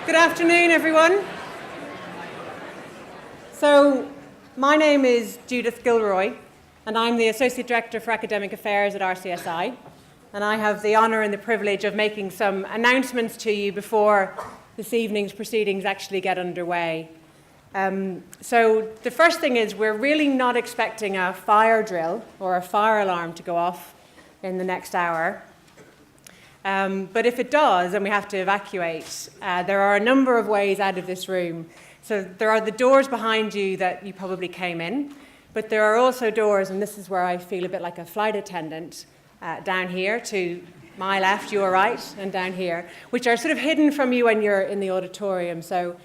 Good afternoon, everyone. So, my name is Judith Gilroy, and I'm the Associate Director for Academic Affairs at RCSI, and I have the honour and the privilege of making some announcements to you before this evening's proceedings actually get underway. So, the first thing is we're really not expecting a fire drill or a fire alarm to go off in the next hour. But if it does and we have to evacuate, there are a number of ways out of this room. So there are the doors behind you that you probably came in, but there are also doors, and this is where I feel a bit like a flight attendant, down here to my left, your right, and down here, which are sort of hidden from you when you're in the auditorium. So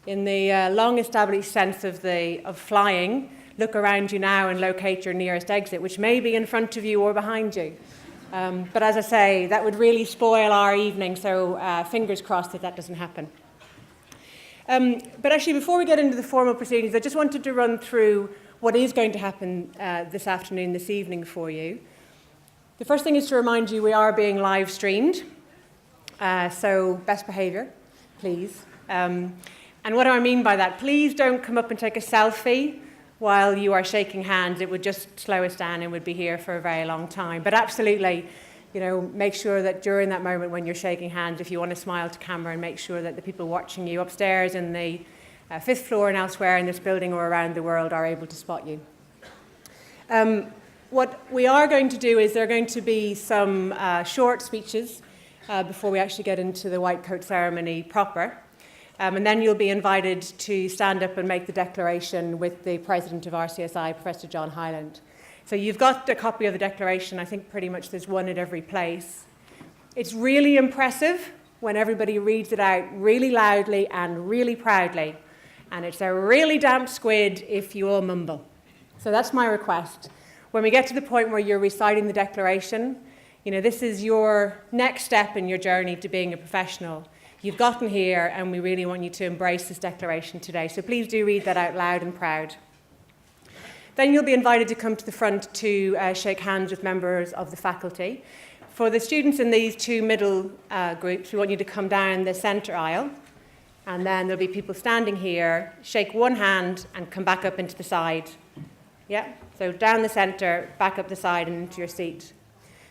in the long-established sense of flying, look around you now and locate your nearest exit, which may be in front of you or behind you. But as I say, that would really spoil our evening, so fingers crossed that doesn't happen. But actually, before we get into the formal proceedings, I just wanted to run through what is going to happen this evening for you. The first thing is to remind you we are being live streamed, so best behaviour, please. And what do I mean by that? Please don't come up and take a selfie while you are shaking hands. It would just slow us down and we'd be here for a very long time. But absolutely, make sure that during that moment when you're shaking hands, if you want to smile to camera, and make sure that the people watching you upstairs in the 5th floor and elsewhere in this building or around the world are able to spot you. What we are going to do is there are going to be some short speeches before we actually get into the White Coat Ceremony proper. And then you'll be invited to stand up and make the declaration with the President of RCSI, Professor John Hyland. So you've got a copy of the declaration. I think pretty much there's one at every place. It's really impressive when everybody reads it out really loudly and really proudly. And it's a really damp squid if you all mumble. So that's my request. When we get to the point where you're reciting the declaration, this is your next step in your journey to being a professional. You've gotten here, and we really want you to embrace this declaration today. So please do read that out loud and proud. Then you'll be invited to come to the front to shake hands with members of the faculty. For the students in these two middle groups, we want you to come down the centre aisle, and then there'll be people standing here, shake one hand, and come back up into the side. Yeah, so down the centre, back up the side, and into your seat.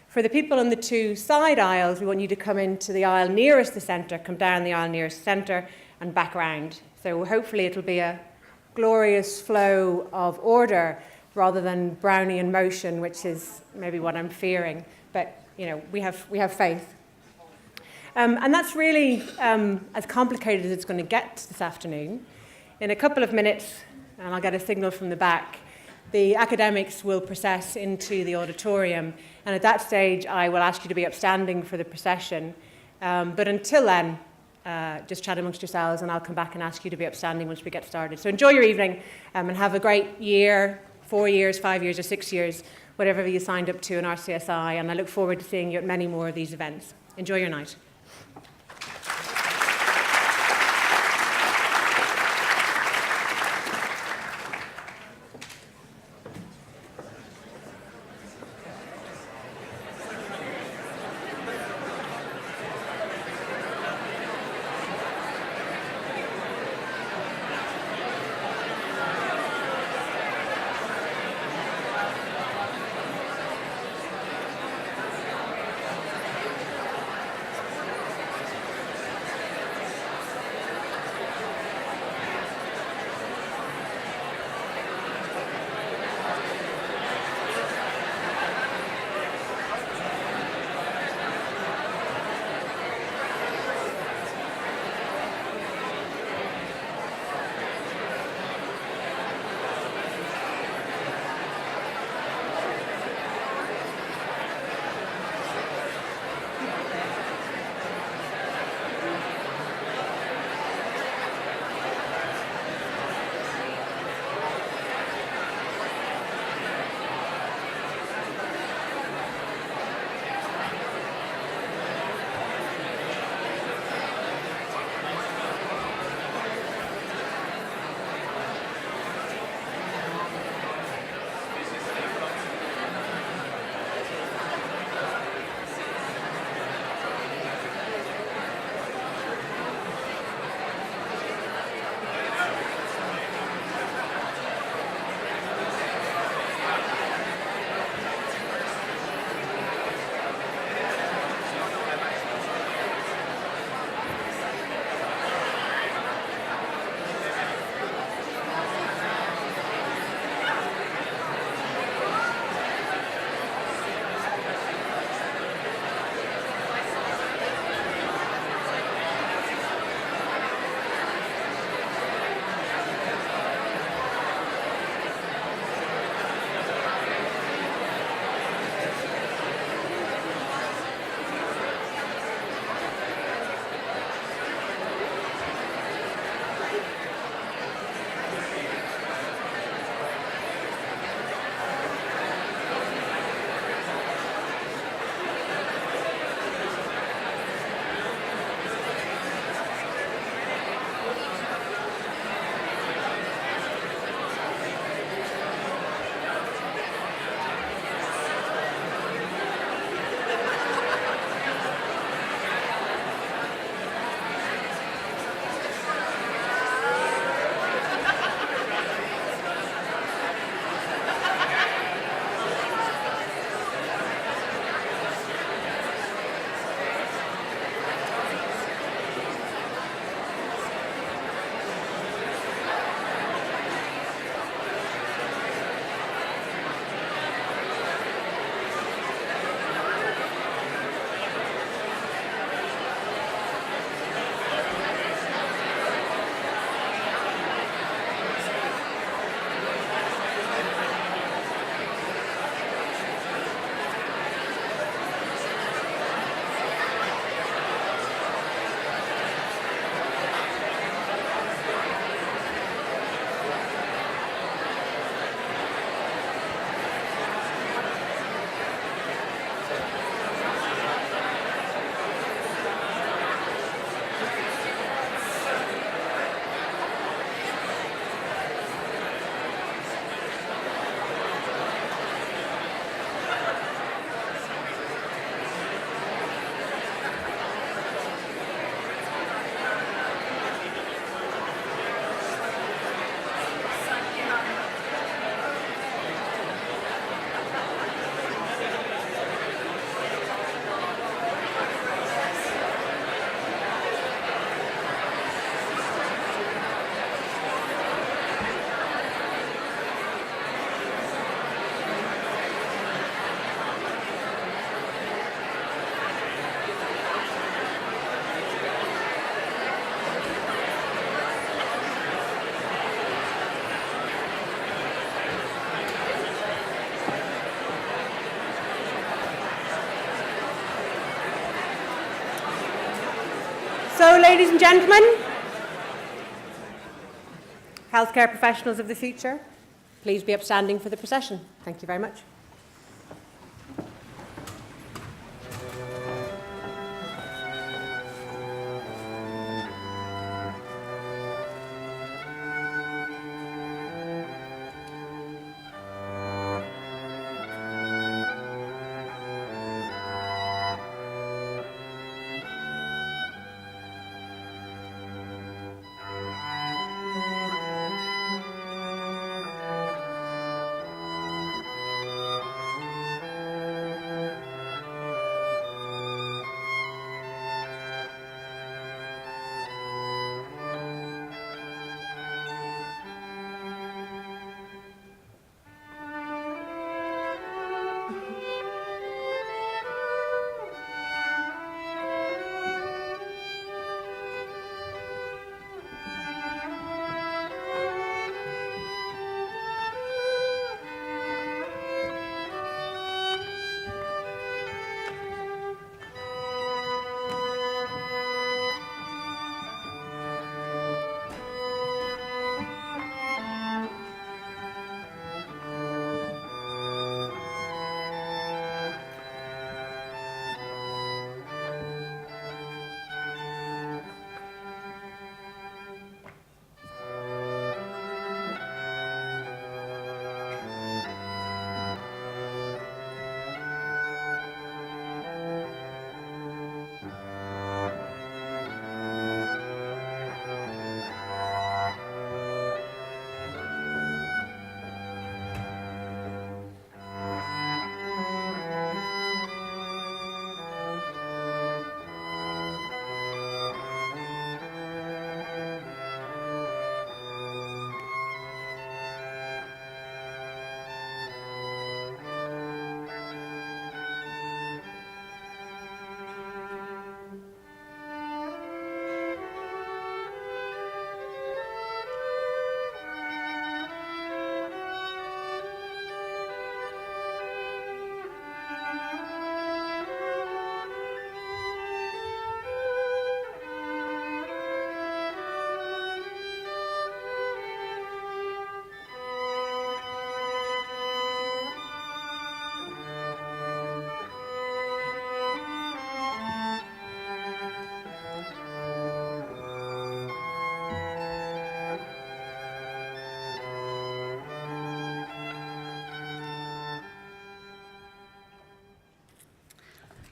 For the people on the two side aisles, we want you to come into the aisle nearest the centre, come down the aisle nearest the centre, and back round. So hopefully it'll be a glorious flow of order rather than Brownian motion, which is maybe what I'm fearing. But, we have faith. And that's really as complicated as it's going to get this afternoon. In a couple of minutes, and I'll get a signal from the back, the academics will process into the auditorium, and at that stage I will ask you to be upstanding for the procession. But until then, just chat amongst yourselves, and I'll come back and ask you to be upstanding once we get started. So enjoy your evening, and have a great year, 4 years, 5 years, or 6 years, whatever you signed up to in RCSI, and I look forward to seeing you at many more of these events. Enjoy your night. So, ladies and gentlemen, healthcare professionals of the future, please be upstanding for the procession. Thank you very much.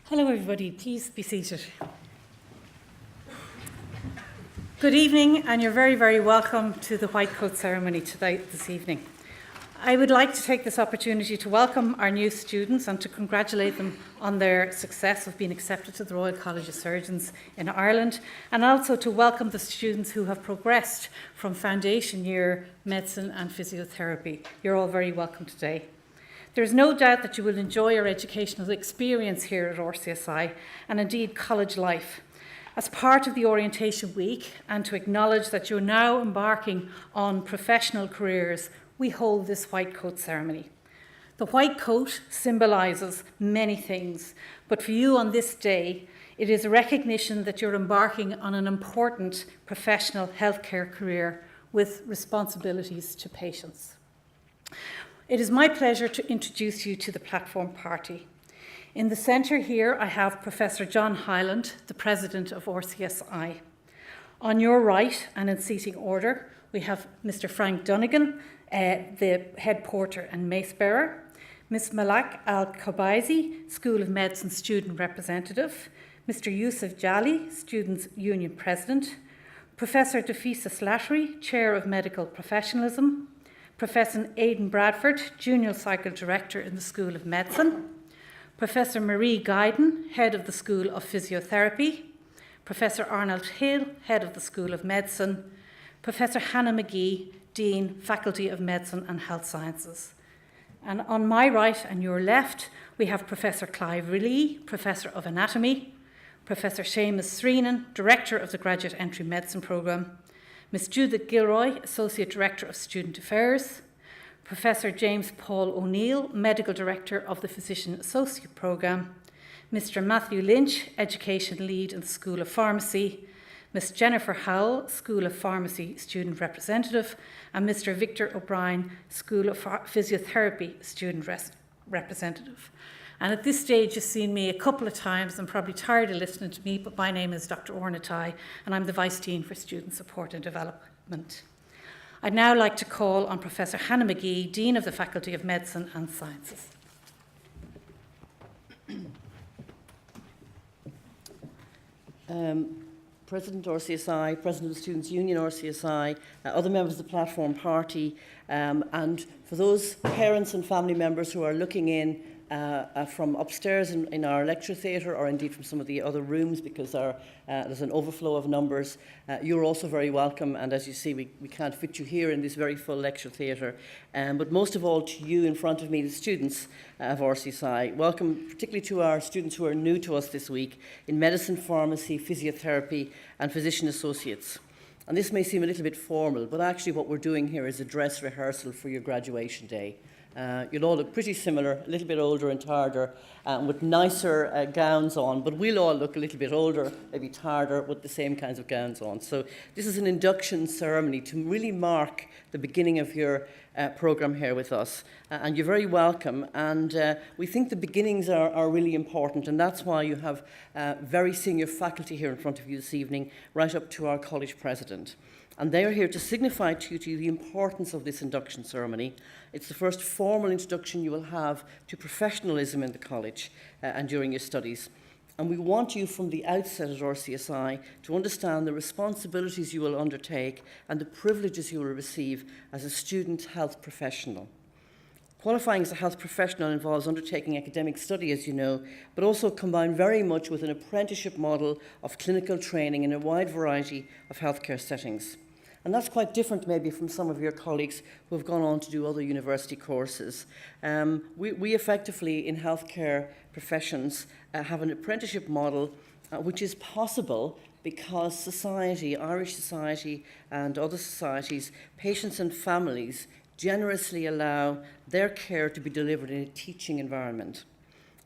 Hello everybody, please be seated. Good evening, and you're very, very welcome to the White Coat Ceremony this evening. I would like to take this opportunity to welcome our new students and to congratulate them on their success of being accepted to the Royal College of Surgeons in Ireland, and also to welcome the students who have progressed from foundation year medicine and physiotherapy. You're all very welcome today. There is no doubt that you will enjoy your educational experience here at RCSI and indeed college life. As part of the orientation week and to acknowledge that you're now embarking on professional careers, we hold this white coat ceremony. The white coat symbolises many things, but for you on this day, it is a recognition that you're embarking on an important professional healthcare career with responsibilities to patients. It is my pleasure to introduce you to the platform party. In the centre here, I have Professor John Hyland, the President of RCSI. On your right, and in seating order, we have Mr. Frank Dunnigan, the Head Porter and Mace Bearer, Ms. Malak Al-Khabaizi, School of Medicine Student Representative, Mr. Yusuf Jali, Students' Union President, Professor Defisa Slattery, Chair of Medical Professionalism, Professor Aidan Bradford, Junior Cycle Director in the School of Medicine, Professor Marie Guyden, Head of the School of Physiotherapy, Professor Arnold Hill, Head of the School of Medicine, Professor Hannah McGee, Dean, Faculty of Medicine and Health Sciences. And on my right and your left, we have Professor Clive Lee, Professor of Anatomy, Professor Seamus Sreenan, Director of the Graduate Entry Medicine Programme, Ms. Judith Gilroy, Associate Director of Student Affairs, Professor James Paul O'Neill, Medical Director of the Physician Associate Programme, Mr. Matthew Lynch, Education Lead in the School of Pharmacy, Ms Jennifer Howell, School of Pharmacy Student Representative, and Mr Victor O'Brien, School of Physiotherapy Student Representative. And at this stage, you've seen me a couple of times. I'm probably tired of listening to me, but my name is Dr. Orna Tai, and I'm the Vice Dean for Student Support and Development. I'd now like to call on Professor Hannah McGee, Dean of the Faculty of Medicine and Sciences. President RCSI, President of the Students' Union RCSI, other members of the Platform Party, and for those parents and family members who are looking in from upstairs in our lecture theatre, or indeed from some of the other rooms, because there's an overflow of numbers. You're also very welcome, and as you see, we can't fit you here in this very full lecture theatre. But most of all, to you in front of me, the students of RCSI, welcome particularly to our students who are new to us this week in medicine, pharmacy, physiotherapy, and physician associates. And this may seem a little bit formal, but actually what we're doing here is a dress rehearsal for your graduation day. You'll all look pretty similar, a little bit older and tireder, with nicer gowns on, but we'll all look a little bit older, maybe tireder, with the same kinds of gowns on. So this is an induction ceremony to really mark the beginning of your programme here with us. And you're very welcome, and we think the beginnings are really important, and that's why you have very senior faculty here in front of you this evening, right up to our college president. And they are here to signify to you the importance of this induction ceremony. It's the first formal introduction you will have to professionalism in the college and during your studies. And we want you from the outset at RCSI to understand the responsibilities you will undertake and the privileges you will receive as a student health professional. Qualifying as a health professional involves undertaking academic study, as you know, but also combined very much with an apprenticeship model of clinical training in a wide variety of healthcare settings. And that's quite different maybe from some of your colleagues who have gone on to do other university courses. We effectively, in healthcare professions, have an apprenticeship model which is possible because society, Irish society and other societies, patients and families generously allow their care to be delivered in a teaching environment.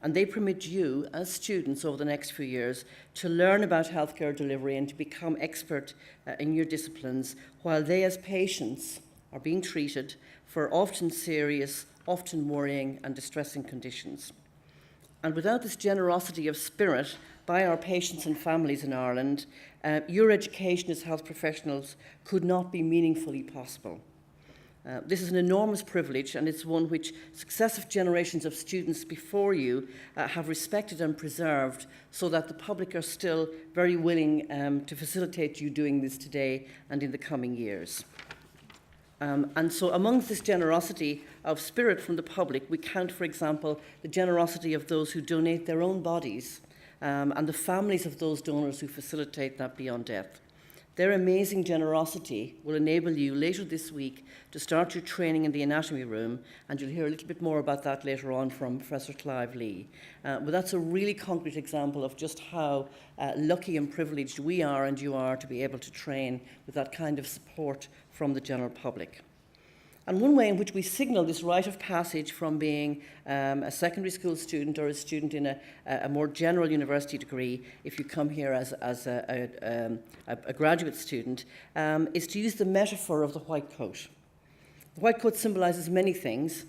And they permit you, as students over the next few years, to learn about healthcare delivery and to become expert in your disciplines, while they, as patients, are being treated for often serious, often worrying and distressing conditions. And without this generosity of spirit by our patients and families in Ireland, your education as health professionals could not be meaningfully possible. This is an enormous privilege, and it's one which successive generations of students before you have respected and preserved, so that the public are still very willing to facilitate you doing this today and in the coming years. And so amongst this generosity of spirit from the public, we count, for example, the generosity of those who donate their own bodies and the families of those donors who facilitate that beyond death. Their amazing generosity will enable you later this week to start your training in the anatomy room, and you'll hear a little bit more about that later on from Professor Clive Lee. But that's a really concrete example of just how lucky and privileged we are and you are to be able to train with that kind of support from the general public. And one way in which we signal this rite of passage from being a secondary school student or a student in a more general university degree, if you come here as a graduate student, is to use the metaphor of the white coat. The white coat symbolises many things.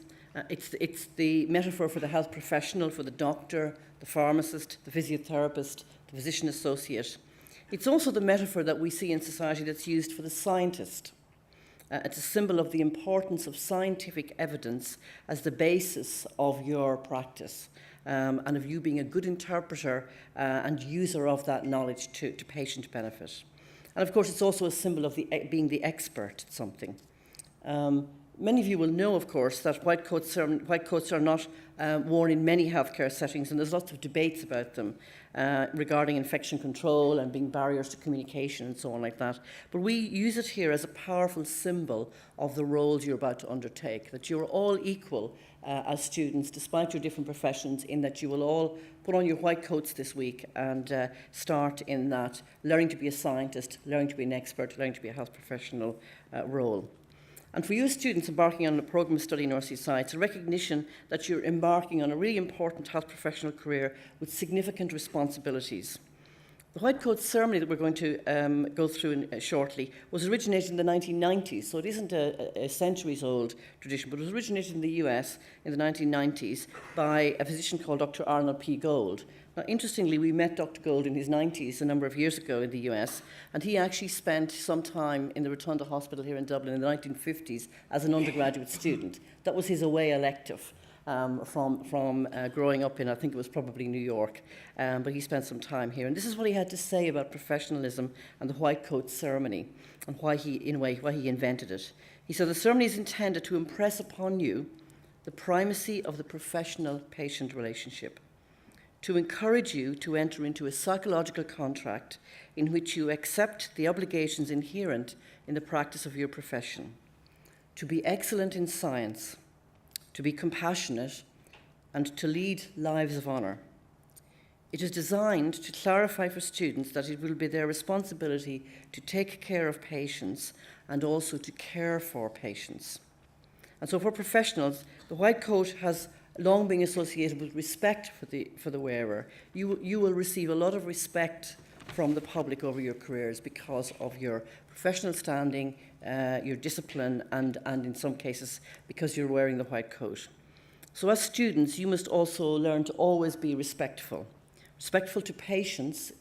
It's the metaphor for the health professional, for the doctor, the pharmacist, the physiotherapist, the physician associate. It's also the metaphor that we see in society that's used for the scientist. It's a symbol of the importance of scientific evidence as the basis of your practice, and of you being a good interpreter and user of that knowledge to patient benefit. And of course, it's also a symbol of being the expert at something. Many of you will know, of course, that white coats are not worn in many healthcare settings, and there's lots of debates about them regarding infection control and being barriers to communication and so on like that. But we use it here as a powerful symbol of the roles you're about to undertake, that you're all equal as students, despite your different professions, in that you will all put on your white coats this week and start in that learning to be a scientist, learning to be an expert, learning to be a health professional role. And for you students embarking on a programme of study in RCSI, it's a recognition that you're embarking on a really important health professional career with significant responsibilities. The White Coat Ceremony that we're going to go through shortly was originated in the 1990s, so it isn't a centuries-old tradition, but it was originated in the US in the 1990s by a physician called Dr. Arnold P. Gold. Now, interestingly, we met Dr. Gold in his 90s a number of years ago in the US, and he actually spent some time in the Rotunda Hospital here in Dublin in the 1950s as an undergraduate student. That was his away elective. From growing up in, I think it was probably New York, but he spent some time here. And this is what he had to say about professionalism and the White Coat Ceremony, and why he invented it. He said, the ceremony is intended to impress upon you the primacy of the professional-patient relationship, to encourage you to enter into a psychological contract in which you accept the obligations inherent in the practice of your profession, to be excellent in science, to be compassionate, and to lead lives of honour. It is designed to clarify for students that it will be their responsibility to take care of patients and also to care for patients. And so for professionals, the white coat has long been associated with respect for the wearer. You will receive a lot of respect from the public over your careers because of your professional standing, your discipline, and in some cases because you're wearing the white coat. So as students, you must also learn to always be respectful to patients,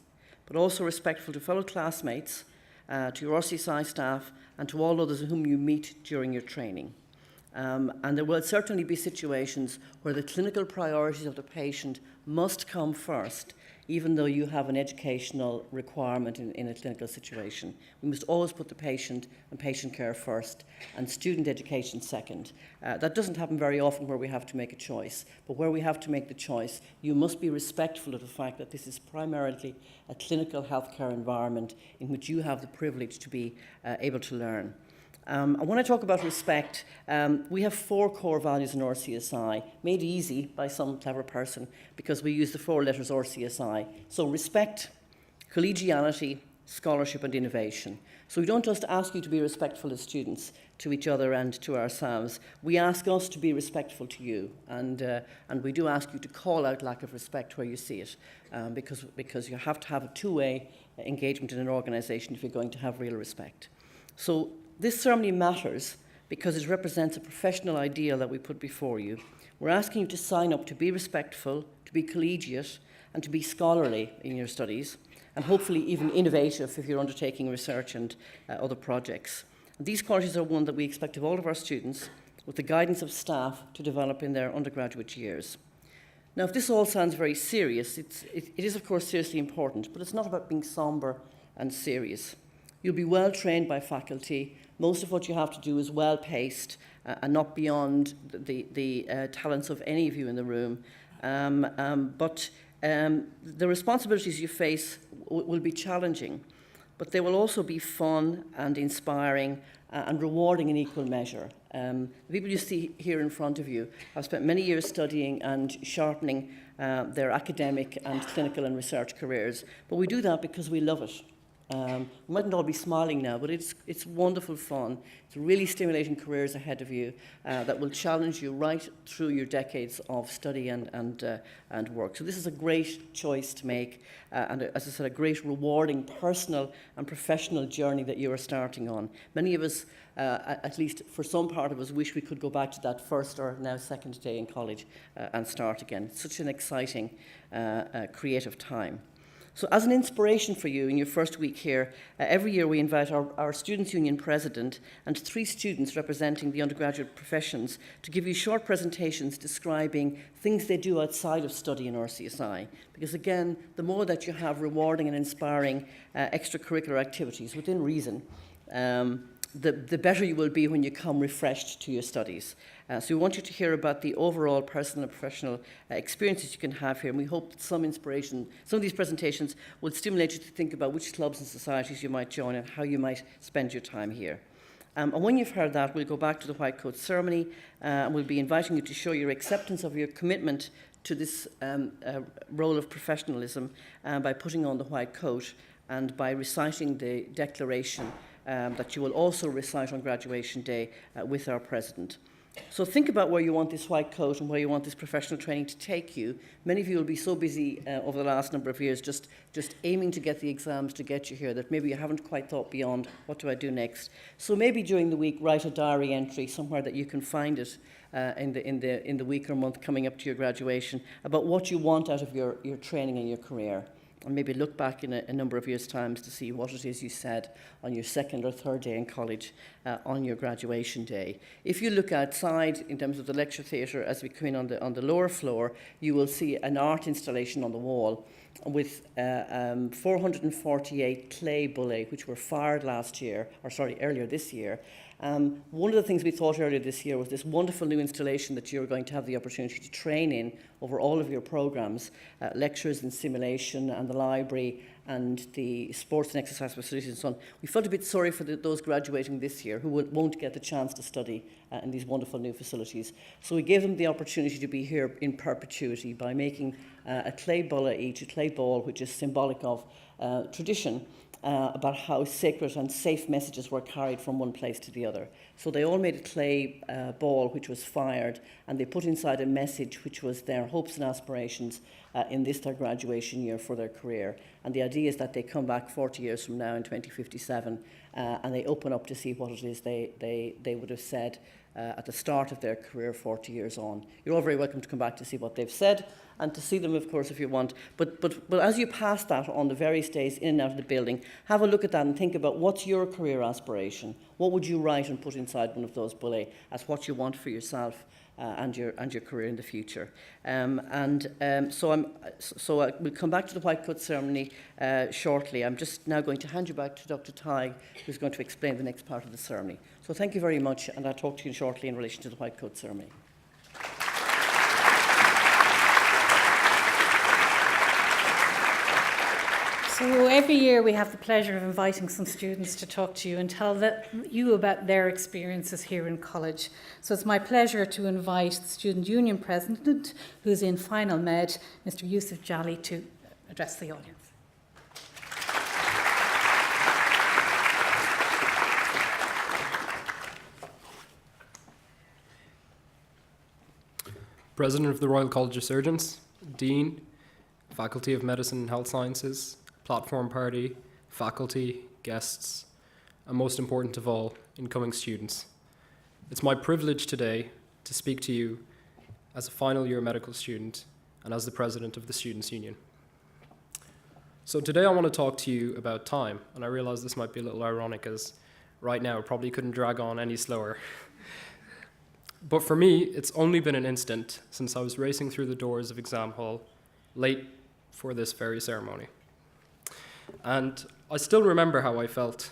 but also respectful to fellow classmates, to your RCSI staff, and to all others whom you meet during your training. And there will certainly be situations where the clinical priorities of the patient must come first, even though you have an educational requirement in a clinical situation. We must always put the patient and patient care first and student education second. That doesn't happen very often where we have to make a choice, but where we have to make the choice, you must be respectful of the fact that this is primarily a clinical healthcare environment in which you have the privilege to be able to learn. And when I talk about respect, we have 4 core values in RCSI, made easy by some clever person because we use the 4 letters RCSI. So respect, collegiality, scholarship and innovation. So we don't just ask you to be respectful as students to each other and to ourselves. We ask us to be respectful to you, and we do ask you to call out lack of respect where you see it, because you have to have a two-way engagement in an organisation if you're going to have real respect. So this ceremony matters because it represents a professional ideal that we put before you. We're asking you to sign up to be respectful, to be collegiate, and to be scholarly in your studies, and hopefully even innovative if you're undertaking research and other projects. And these qualities are one that we expect of all of our students, with the guidance of staff, to develop in their undergraduate years. Now, if this all sounds very serious, it is of course seriously important, but it's not about being sombre and serious. You'll be well trained by faculty. Most of what you have to do is well paced and not beyond the talents of any of you in the room. But the responsibilities you face will be challenging, but they will also be fun and inspiring and rewarding in equal measure. The people you see here in front of you have spent many years studying and sharpening their academic and clinical and research careers, but we do that because we love it. We mightn't all be smiling now, but it's wonderful fun. It's really stimulating careers ahead of you that will challenge you right through your decades of study and work. So this is a great choice to make, and as I said, a great rewarding personal and professional journey that you are starting on. Many of us, at least for some part of us, wish we could go back to that first or now second day in college and start again. It's such an exciting, creative time. So as an inspiration for you in your first week here, every year we invite our Students' Union President and 3 students representing the undergraduate professions to give you short presentations describing things they do outside of study in RCSI. Because again, the more that you have rewarding and inspiring extracurricular activities within reason, the better you will be when you come refreshed to your studies. So we want you to hear about the overall personal and professional experiences you can have here, and we hope that some of these presentations will stimulate you to think about which clubs and societies you might join and how you might spend your time here. And when you've heard that, we'll go back to the White Coat Ceremony, and we'll be inviting you to show your acceptance of your commitment to this role of professionalism by putting on the white coat and by reciting the declaration that you will also recite on graduation day with our President. So think about where you want this white coat and where you want this professional training to take you. Many of you will be so busy over the last number of years just aiming to get the exams to get you here that maybe you haven't quite thought beyond what do I do next. So maybe during the week write a diary entry somewhere that you can find it in the week or month coming up to your graduation about what you want out of your training and your career. And maybe look back in a number of years' time to see what it is you said on your second or third day in college on your graduation day. If you look outside in terms of the lecture theatre as we come in on the lower floor, you will see an art installation on the wall with 448 clay bullae which were fired earlier this year. One of the things we thought earlier this year was this wonderful new installation that you're going to have the opportunity to train in over all of your programmes, lectures and simulation and the library and the sports and exercise facilities and so on. We felt a bit sorry for those graduating this year who won't get the chance to study in these wonderful new facilities. So we gave them the opportunity to be here in perpetuity by making a clay bulla each, a clay ball, which is symbolic of tradition, about how sacred and safe messages were carried from one place to the other. So they all made a clay ball which was fired, and they put inside a message which was their hopes and aspirations in their graduation year for their career. And the idea is that they come back 40 years from now in 2057 and they open up to see what it is they would have said at the start of their career 40 years on. You're all very welcome to come back to see what they've said and to see them, of course, if you want. But as you pass that on the various days in and out of the building, have a look at that and think about what's your career aspiration. What would you write and put inside one of those bullae as what you want for yourself and your career in the future. So we'll come back to the White Coat Ceremony shortly. I'm just now going to hand you back to Dr. Tighe, who's going to explain the next part of the ceremony. So thank you very much, and I'll talk to you shortly in relation to the White Coat Ceremony. So every year we have the pleasure of inviting some students to talk to you and tell you about their experiences here in college. So it's my pleasure to invite the Student Union President, who's in Final Med, Mr. Yusuf Jali, to address the audience. President of the Royal College of Surgeons, Dean, Faculty of Medicine and Health Sciences, Platform Party, faculty, guests, and most important of all, incoming students. It's my privilege today to speak to you as a final year medical student and as the President of the Students' Union. So today I want to talk to you about time, and I realize this might be a little ironic as right now it probably couldn't drag on any slower. But for me, it's only been an instant since I was racing through the doors of exam hall late for this very ceremony. And I still remember how I felt.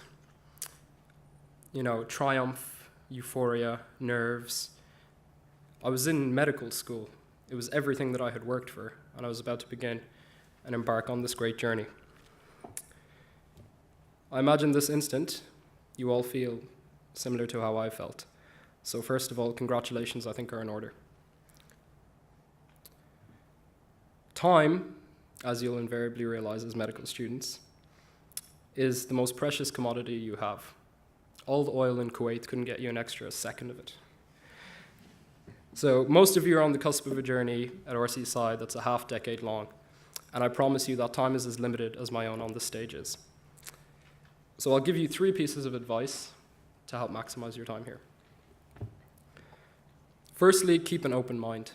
Triumph, euphoria, nerves. I was in medical school. It was everything that I had worked for, and I was about to begin and embark on this great journey. I imagine this instant, you all feel similar to how I felt. So first of all, congratulations, I think, are in order. Time, as you'll invariably realize as medical students, is the most precious commodity you have. All the oil in Kuwait couldn't get you an extra second of it. So most of you are on the cusp of a journey at RCSI that's a half decade long, and I promise you that time is as limited as my own on this stage is. So I'll give you 3 pieces of advice to help maximize your time here. Firstly, keep an open mind.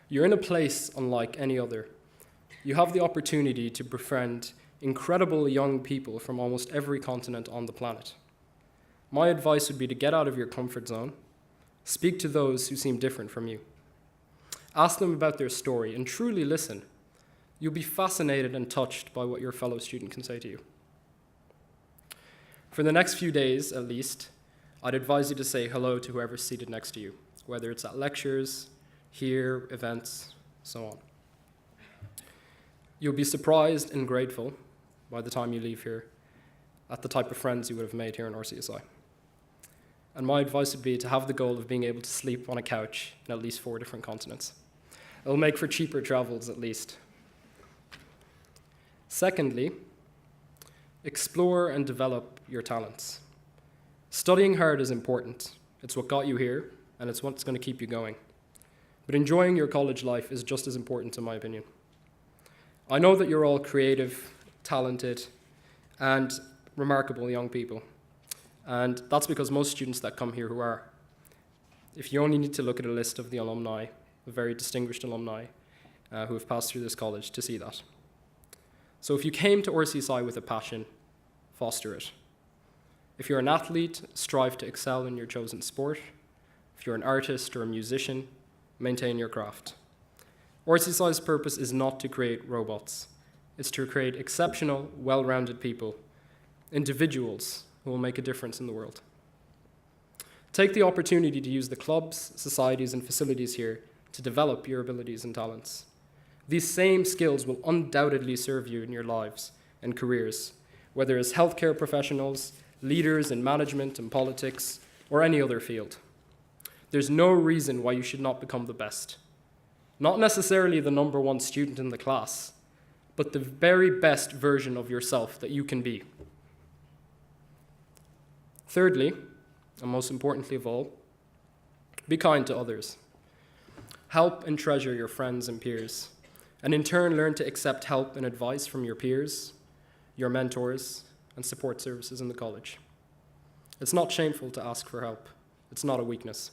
You're in a place unlike any other. You have the opportunity to befriend incredible young people from almost every continent on the planet. My advice would be to get out of your comfort zone, speak to those who seem different from you. Ask them about their story and truly listen. You'll be fascinated and touched by what your fellow student can say to you. For the next few days, at least, I'd advise you to say hello to whoever's seated next to you, whether it's at lectures, here, events, so on. You'll be surprised and grateful by the time you leave here at the type of friends you would have made here in RCSI. And my advice would be to have the goal of being able to sleep on a couch in at least 4 different continents. It'll make for cheaper travels, at least. Secondly, explore and develop your talents. Studying hard is important. It's what got you here, and it's what's going to keep you going. But enjoying your college life is just as important, in my opinion. I know that you're all creative, talented, and remarkable young people. And that's because most students that come here who are. If you only need to look at a list of the alumni, the very distinguished alumni who have passed through this college to see that. So if you came to RCSI with a passion, foster it. If you're an athlete, strive to excel in your chosen sport. If you're an artist or a musician, maintain your craft. RCSI's purpose is not to create robots. It's to create exceptional, well-rounded people, individuals who will make a difference in the world. Take the opportunity to use the clubs, societies, and facilities here to develop your abilities and talents. These same skills will undoubtedly serve you in your lives and careers, whether as healthcare professionals, leaders in management and politics, or any other field. There's no reason why you should not become the best. Not necessarily the number one student in the class, but the very best version of yourself that you can be. Thirdly, and most importantly of all, be kind to others. Help and treasure your friends and peers, and in turn learn to accept help and advice from your peers, your mentors, and support services in the college. It's not shameful to ask for help. It's not a weakness.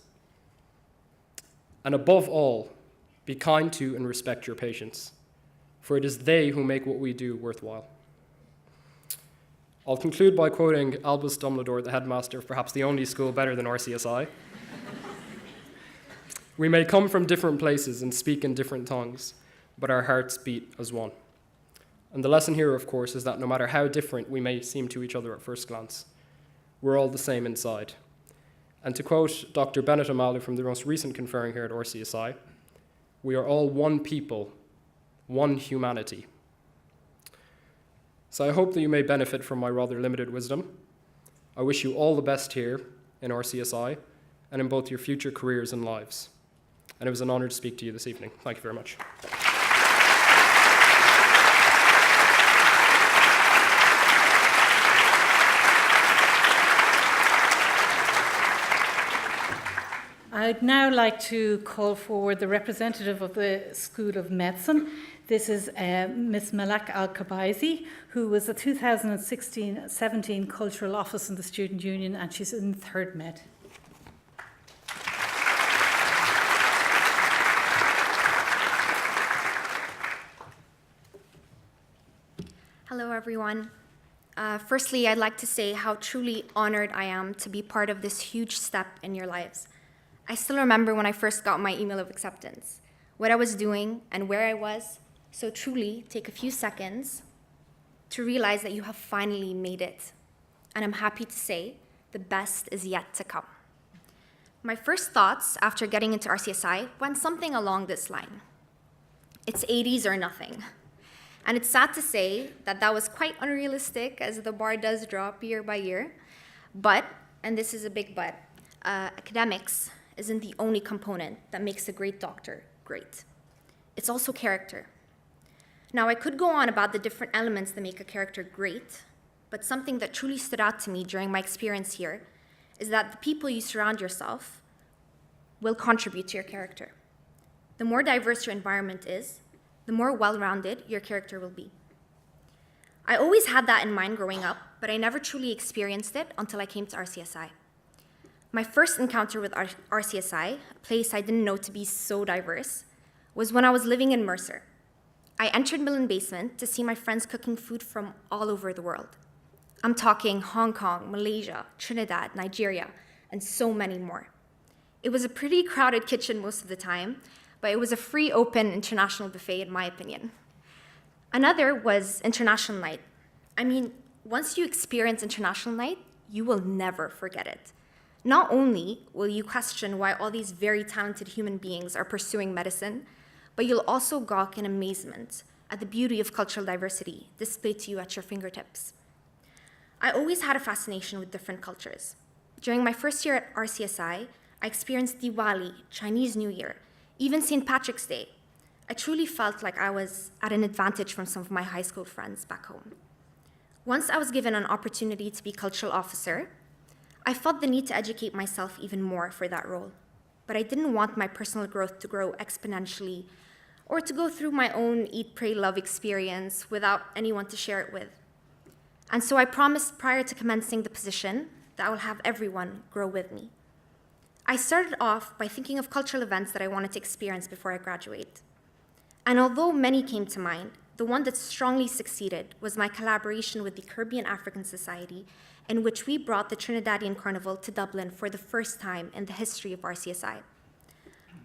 And above all, be kind to and respect your patients, for it is they who make what we do worthwhile. I'll conclude by quoting Albus Dumbledore, the headmaster of perhaps the only school better than RCSI. We may come from different places and speak in different tongues, but our hearts beat as one. And the lesson here, of course, is that no matter how different we may seem to each other at first glance, we're all the same inside. And to quote Dr. Bennett O'Malley from the most recent conferring here at RCSI, we are all one people, one humanity. So I hope that you may benefit from my rather limited wisdom. I wish you all the best here in RCSI and in both your future careers and lives. And it was an honor to speak to you this evening. Thank you very much. I'd now like to call forward the representative of the School of Medicine. This is Ms. Malak Al-Kabaizi, who was the 2016-17 Cultural Office in the Student Union, and she's in third med. Hello, everyone. Firstly, I'd like to say how truly honored I am to be part of this huge step in your lives. I still remember when I first got my email of acceptance, what I was doing and where I was, so truly take a few seconds to realize that you have finally made it. And I'm happy to say the best is yet to come. My first thoughts after getting into RCSI went something along this line. It's 80s or nothing. And it's sad to say that that was quite unrealistic, as the bar does drop year by year. But, and this is a big but, academics isn't the only component that makes a great doctor great. It's also character. Now, I could go on about the different elements that make a character great, but something that truly stood out to me during my experience here is that the people you surround yourself will contribute to your character. The more diverse your environment is, the more well-rounded your character will be. I always had that in mind growing up, but I never truly experienced it until I came to RCSI. My first encounter with RCSI, a place I didn't know to be so diverse, was when I was living in Mercer. I entered Millen Basement to see my friends cooking food from all over the world. I'm talking Hong Kong, Malaysia, Trinidad, Nigeria, and so many more. It was a pretty crowded kitchen most of the time, but it was a free, open, international buffet, in my opinion. Another was International Night. I mean, once you experience International Night, you will never forget it. Not only will you question why all these very talented human beings are pursuing medicine, but you'll also gawk in amazement at the beauty of cultural diversity displayed to you at your fingertips. I always had a fascination with different cultures. During my first year at RCSI, I experienced Diwali, Chinese New Year, even St. Patrick's Day. I truly felt like I was at an advantage from some of my high school friends back home. Once I was given an opportunity to be cultural officer, I felt the need to educate myself even more for that role. but I didn't want my personal growth to grow exponentially or to go through my own eat, pray, love experience without anyone to share it with. And so I promised prior to commencing the position that I will have everyone grow with me. I started off by thinking of cultural events that I wanted to experience before I graduate. And although many came to mind, the one that strongly succeeded was my collaboration with the Caribbean African Society, in which we brought the Trinidadian Carnival to Dublin for the first time in the history of RCSI.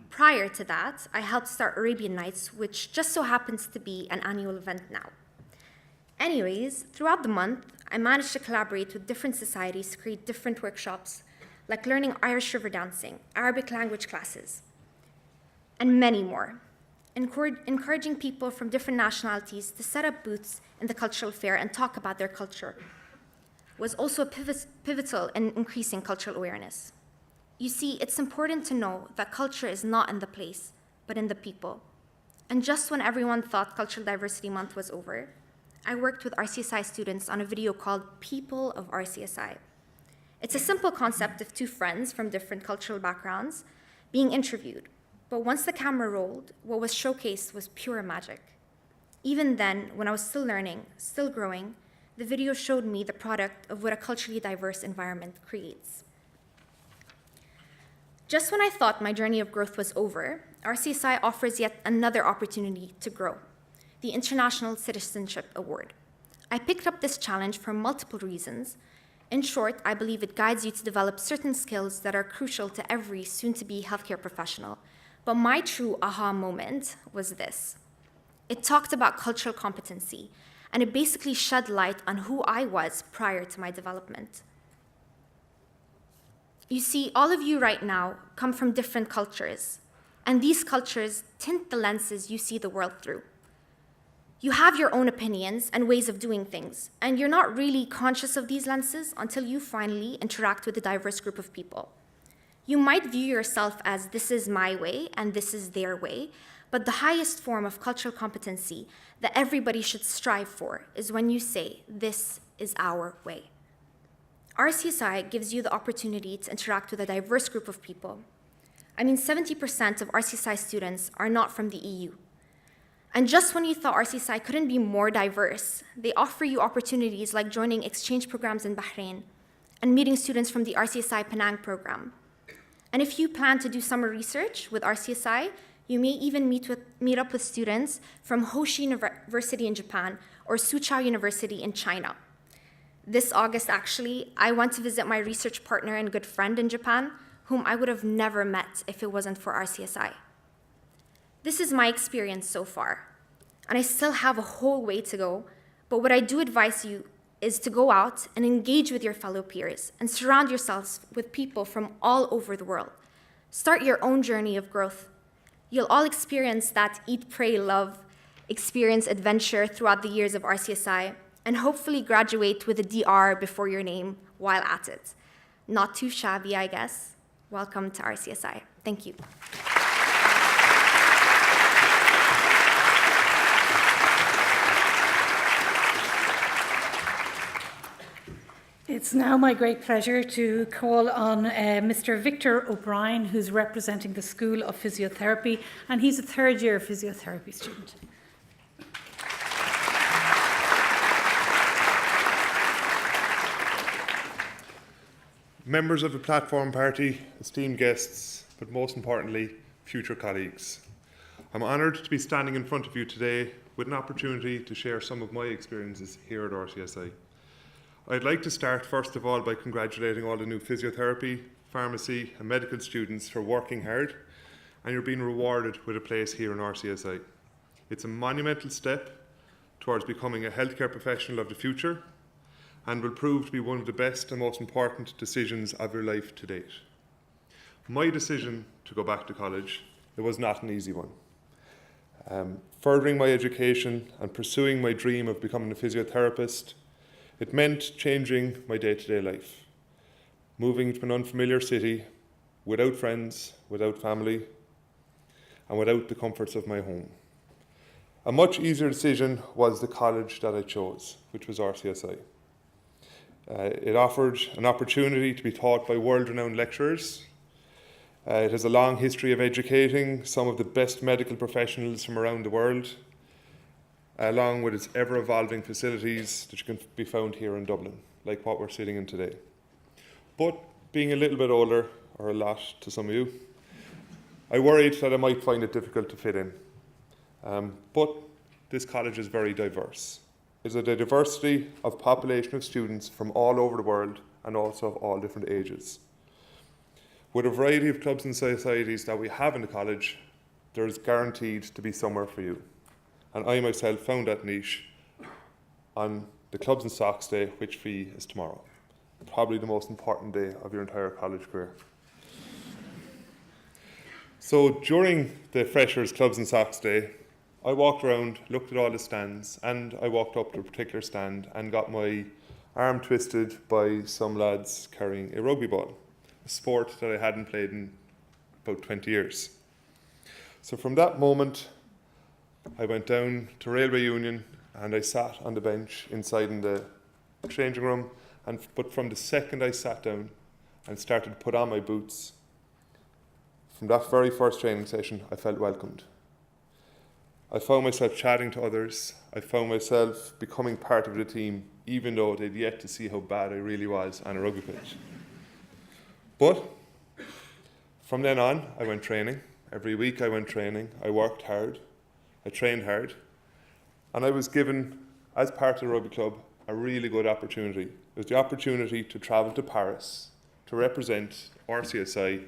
Prior to that, I helped start Arabian Nights, which just so happens to be an annual event now. Anyways, throughout the month, I managed to collaborate with different societies to create different workshops, like learning Irish river dancing, Arabic language classes, and many more. Encouraging people from different nationalities to set up booths in the cultural fair and talk about their culture was also pivotal in increasing cultural awareness. You see, it's important to know that culture is not in the place, but in the people. And just when everyone thought Cultural Diversity Month was over, I worked with RCSI students on a video called People of RCSI. It's a simple concept of two friends from different cultural backgrounds being interviewed. But once the camera rolled, what was showcased was pure magic. Even then, when I was still learning, still growing, the video showed me the product of what a culturally diverse environment creates. Just when I thought my journey of growth was over, RCSI offers yet another opportunity to grow, the International Citizenship Award. I picked up this challenge for multiple reasons. In short, I believe it guides you to develop certain skills that are crucial to every soon-to-be healthcare professional. But my true aha moment was this. It talked about cultural competency, and it basically shed light on who I was prior to my development. You see, all of you right now come from different cultures, and these cultures tint the lenses you see the world through. You have your own opinions and ways of doing things, and you're not really conscious of these lenses until you finally interact with a diverse group of people. You might view yourself as this is my way and this is their way, but the highest form of cultural competency that everybody should strive for is when you say, this is our way. RCSI gives you the opportunity to interact with a diverse group of people. 70% of RCSI students are not from the EU. And just when you thought RCSI couldn't be more diverse, they offer you opportunities like joining exchange programs in Bahrain and meeting students from the RCSI Penang program. And if you plan to do summer research with RCSI, you may even meet up with students from Hoshi University in Japan or Soochow University in China. This August, actually, I went to visit my research partner and good friend in Japan, whom I would have never met if it wasn't for RCSI. This is my experience so far, and I still have a whole way to go, but what I do advise you is to go out and engage with your fellow peers and surround yourselves with people from all over the world. Start your own journey of growth. You'll all experience that eat, pray, love experience adventure throughout the years of RCSI and hopefully graduate with a DR before your name while at it. Not too shabby, I guess. Welcome to RCSI. Thank you. It's now my great pleasure to call on Mr. Victor O'Brien, who's representing the School of Physiotherapy, and he's a third-year physiotherapy student. Members of the Platform Party, esteemed guests, but most importantly, future colleagues. I'm honoured to be standing in front of you today with an opportunity to share some of my experiences here at RCSI. I'd like to start first of all by congratulating all the new physiotherapy, pharmacy and medical students for working hard, and you're being rewarded with a place here in RCSI. It's a monumental step towards becoming a healthcare professional of the future and will prove to be one of the best and most important decisions of your life to date. My decision to go back to college, it was not an easy one. Furthering my education and pursuing my dream of becoming a physiotherapist, it meant changing my day-to-day life, moving to an unfamiliar city, without friends, without family, and without the comforts of my home. A much easier decision was the college that I chose, which was RCSI. It offered an opportunity to be taught by world-renowned lecturers. It has a long history of educating some of the best medical professionals from around the world, along with its ever-evolving facilities that you can be found here in Dublin, like what we're sitting in today. But being a little bit older, or a lot to some of you, I worried that I might find it difficult to fit in. But this college is very diverse. It's a diversity of population of students from all over the world and also of all different ages. With a variety of clubs and societies that we have in the college, there's guaranteed to be somewhere for you. And I myself found that niche on the Clubs and Socks Day, which fee is tomorrow. Probably the most important day of your entire college career. So during the Freshers Clubs and Socks Day, I walked around, looked at all the stands, and I walked up to a particular stand and got my arm twisted by some lads carrying a rugby ball, a sport that I hadn't played in about 20 years. So from that moment, I went down to Railway Union and I sat on the bench inside in the changing room. But from the second I sat down and started to put on my boots, from that very first training session, I felt welcomed. I found myself chatting to others. I found myself becoming part of the team, even though they'd yet to see how bad I really was on a rugby pitch. But from then on, I went training. Every week I went training. I worked hard. I trained hard. And I was given, as part of the rugby club, a really good opportunity. It was the opportunity to travel to Paris to represent RCSI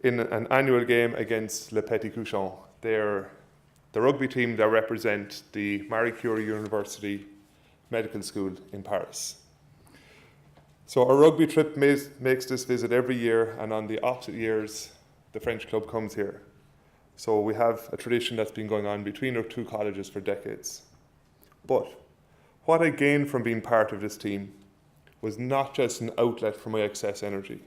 in an annual game against Le Petit Couchon. They're the rugby team that represent the Marie Curie University Medical School in Paris. So our rugby trip makes this visit every year, and on the opposite years, the French club comes here. So we have a tradition that's been going on between our two colleges for decades. But what I gained from being part of this team was not just an outlet for my excess energy.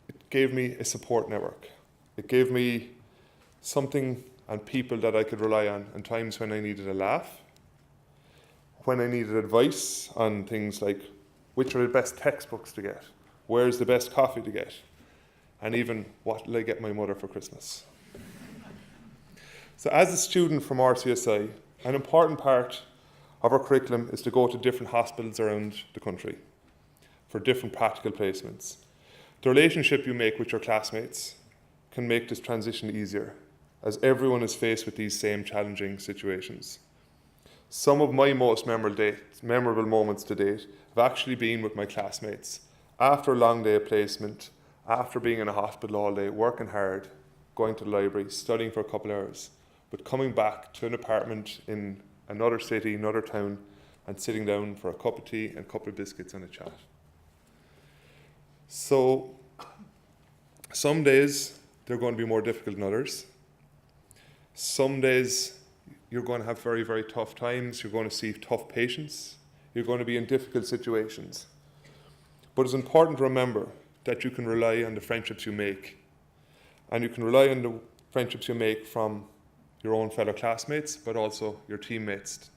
It gave me a support network. It gave me something and people that I could rely on in times when I needed a laugh, when I needed advice on things like which are the best textbooks to get, where's the best coffee to get, and even what will I get my mother for Christmas. So as a student from RCSI, an important part of our curriculum is to go to different hospitals around the country for different practical placements. The relationship you make with your classmates can make this transition easier, as everyone is faced with these same challenging situations. Some of my most memorable moments to date have actually been with my classmates. After a long day of placement, after being in a hospital all day, working hard, going to the library, studying for a couple of hours, but coming back to an apartment in another city, another town, and sitting down for a cup of tea and a couple of biscuits and a chat. So some days they're going to be more difficult than others. Some days you're going to have very, very tough times. You're going to see tough patients. You're going to be in difficult situations. But it's important to remember that you can rely on the friendships you make. And you can rely on the friendships you make from your own fellow classmates, but also your teammates.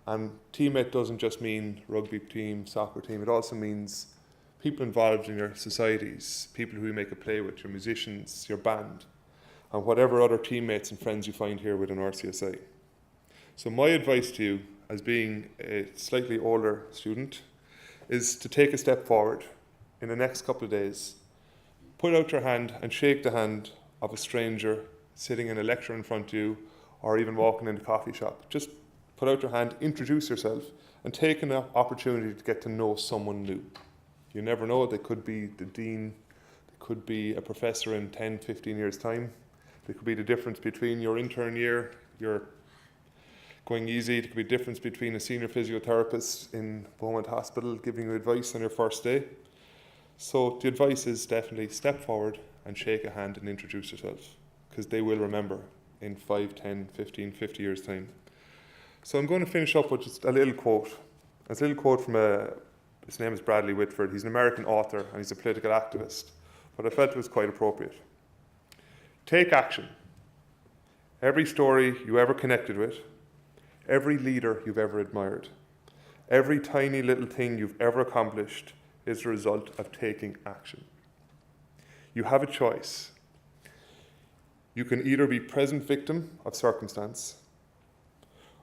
And teammate doesn't just mean rugby team, soccer team. It also means people involved in your societies, people who you make a play with, your musicians, your band, and whatever other teammates and friends you find here within RCSI. So my advice to you, as being a slightly older student, is to take a step forward in the next couple of days. Put out your hand and shake the hand of a stranger sitting in a lecture in front of you, or even walking in the coffee shop. Just put out your hand, introduce yourself, and take an opportunity to get to know someone new. You never know, they could be the dean, they could be a professor in 10, 15 years' time. There could be the difference between your intern year, your going easy. There could be a difference between a senior physiotherapist in Beaumont Hospital giving you advice on your first day. So the advice is definitely step forward and shake a hand and introduce yourself, because they will remember in 5, 10, 15, 50 years' time. So I'm going to finish up with just a little quote. It's a little quote from his name is Bradley Whitford. He's an American author and he's a political activist, but I felt it was quite appropriate. Take action. Every story you ever connected with, every leader you've ever admired, every tiny little thing you've ever accomplished is the result of taking action. You have a choice. You can either be present victim of circumstance,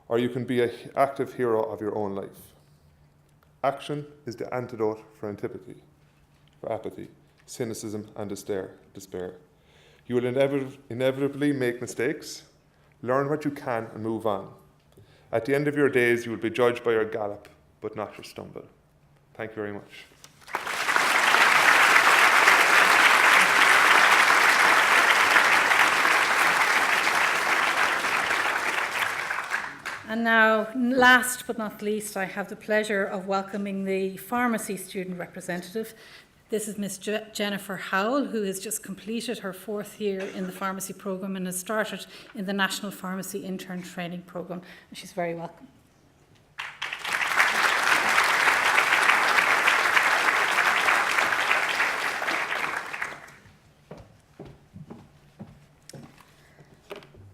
or you can be an active hero of your own life. Action is the antidote for antipathy, for apathy, cynicism, and despair. You will inevitably make mistakes, learn what you can, and move on. At the end of your days, you will be judged by your gallop, but not your stumble. Thank you very much. And now, last but not least, I have the pleasure of welcoming the pharmacy student representative. This is Miss Jennifer Howell, who has just completed her 4th year in the pharmacy programme and has started in the National Pharmacy Intern Training Programme. And she's very welcome.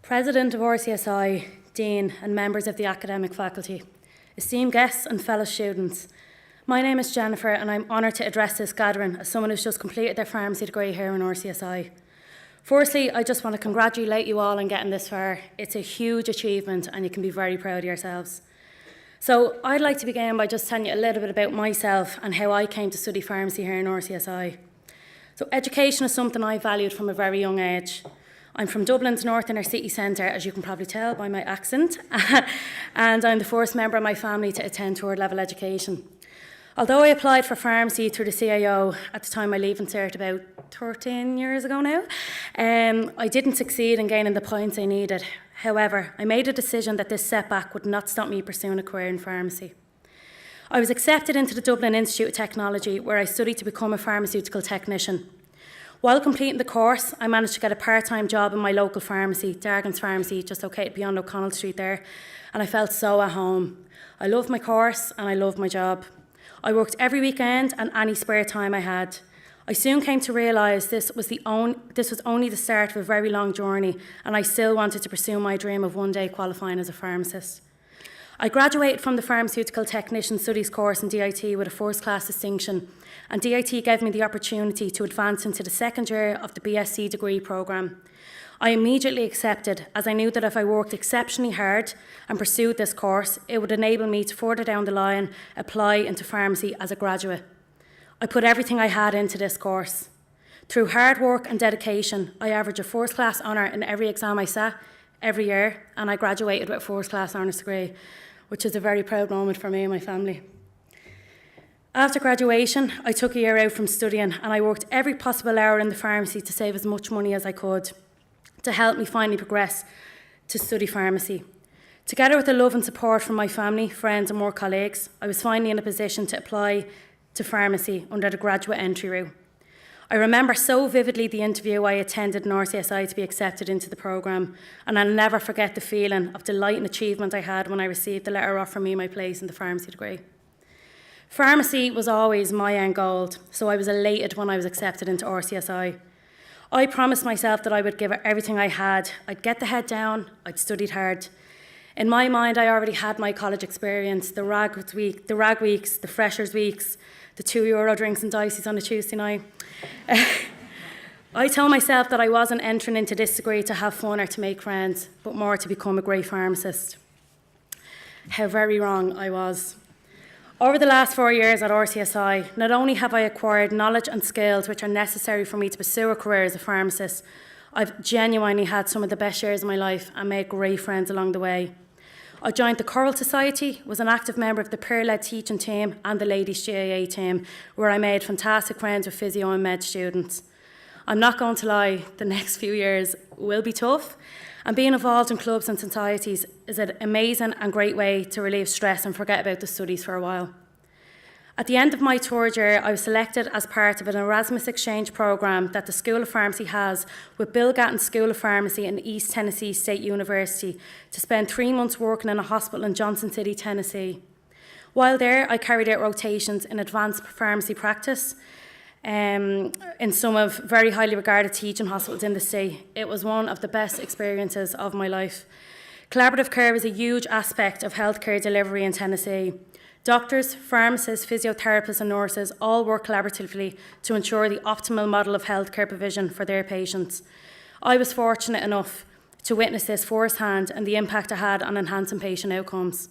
President of RCSI, Dean and members of the academic faculty, esteemed guests and fellow students, my name is Jennifer and I'm honoured to address this gathering as someone who's just completed their pharmacy degree here in RCSI. Firstly, I just want to congratulate you all on getting this far. It's a huge achievement and you can be very proud of yourselves. So I'd like to begin by just telling you a little bit about myself and how I came to study pharmacy here in RCSI. So education is something I valued from a very young age. I'm from Dublin's north inner city centre, as you can probably tell by my accent, and I'm the first member of my family to attend third level education. Although I applied for pharmacy through the CAO at the time I leaving cert about 13 years ago now, I didn't succeed in gaining the points I needed. However, I made a decision that this setback would not stop me pursuing a career in pharmacy. I was accepted into the Dublin Institute of Technology, where I studied to become a pharmaceutical technician. While completing the course, I managed to get a part-time job in my local pharmacy, Dargan's Pharmacy, just located beyond O'Connell Street there, and I felt so at home. I loved my course and I loved my job. I worked every weekend and any spare time I had. I soon came to realise this was only the start of a very long journey, and I still wanted to pursue my dream of one day qualifying as a pharmacist. I graduated from the Pharmaceutical Technician Studies course in DIT with a first-class distinction, and DIT gave me the opportunity to advance into the second year of the BSc degree programme. I immediately accepted, as I knew that if I worked exceptionally hard and pursued this course, it would enable me to further down the line apply into pharmacy as a graduate. I put everything I had into this course. Through hard work and dedication, I averaged a first-class honour in every exam I sat every year, and I graduated with a first-class honours degree, which is a very proud moment for me and my family. After graduation, I took a year out from studying and I worked every possible hour in the pharmacy to save as much money as I could to help me finally progress to study pharmacy. Together with the love and support from my family, friends and work colleagues, I was finally in a position to apply to pharmacy under the graduate entry route. I remember so vividly the interview I attended in RCSI to be accepted into the programme, and I'll never forget the feeling of delight and achievement I had when I received the letter offering me my place in the pharmacy degree. Pharmacy was always my end goal, so I was elated when I was accepted into RCSI. I promised myself that I would give it everything I had. I'd get the head down, I'd studied hard. In my mind, I already had my college experience, the rag weeks, the freshers weeks, the €2 drinks and dices on a Tuesday night. I told myself that I wasn't entering into this degree to have fun or to make friends, but more to become a great pharmacist. How very wrong I was. Over the last 4 years at RCSI, not only have I acquired knowledge and skills which are necessary for me to pursue a career as a pharmacist, I've genuinely had some of the best years of my life and made great friends along the way. I joined the Choral Society, was an active member of the peer-led teaching team and the Ladies GAA team, where I made fantastic friends with physio and med students. I'm not going to lie, the next few years will be tough, and being involved in clubs and societies is an amazing and great way to relieve stress and forget about the studies for a while. At the end of my third year, I was selected as part of an Erasmus exchange programme that the School of Pharmacy has with Bill Gatton School of Pharmacy and East Tennessee State University to spend 3 months working in a hospital in Johnson City, Tennessee. While there, I carried out rotations in advanced pharmacy practice in some of very highly regarded teaching hospitals in the state. It was one of the best experiences of my life. Collaborative care is a huge aspect of healthcare delivery in Tennessee. Doctors, pharmacists, physiotherapists and nurses all work collaboratively to ensure the optimal model of healthcare provision for their patients. I was fortunate enough to witness this firsthand and the impact it had on enhancing patient outcomes.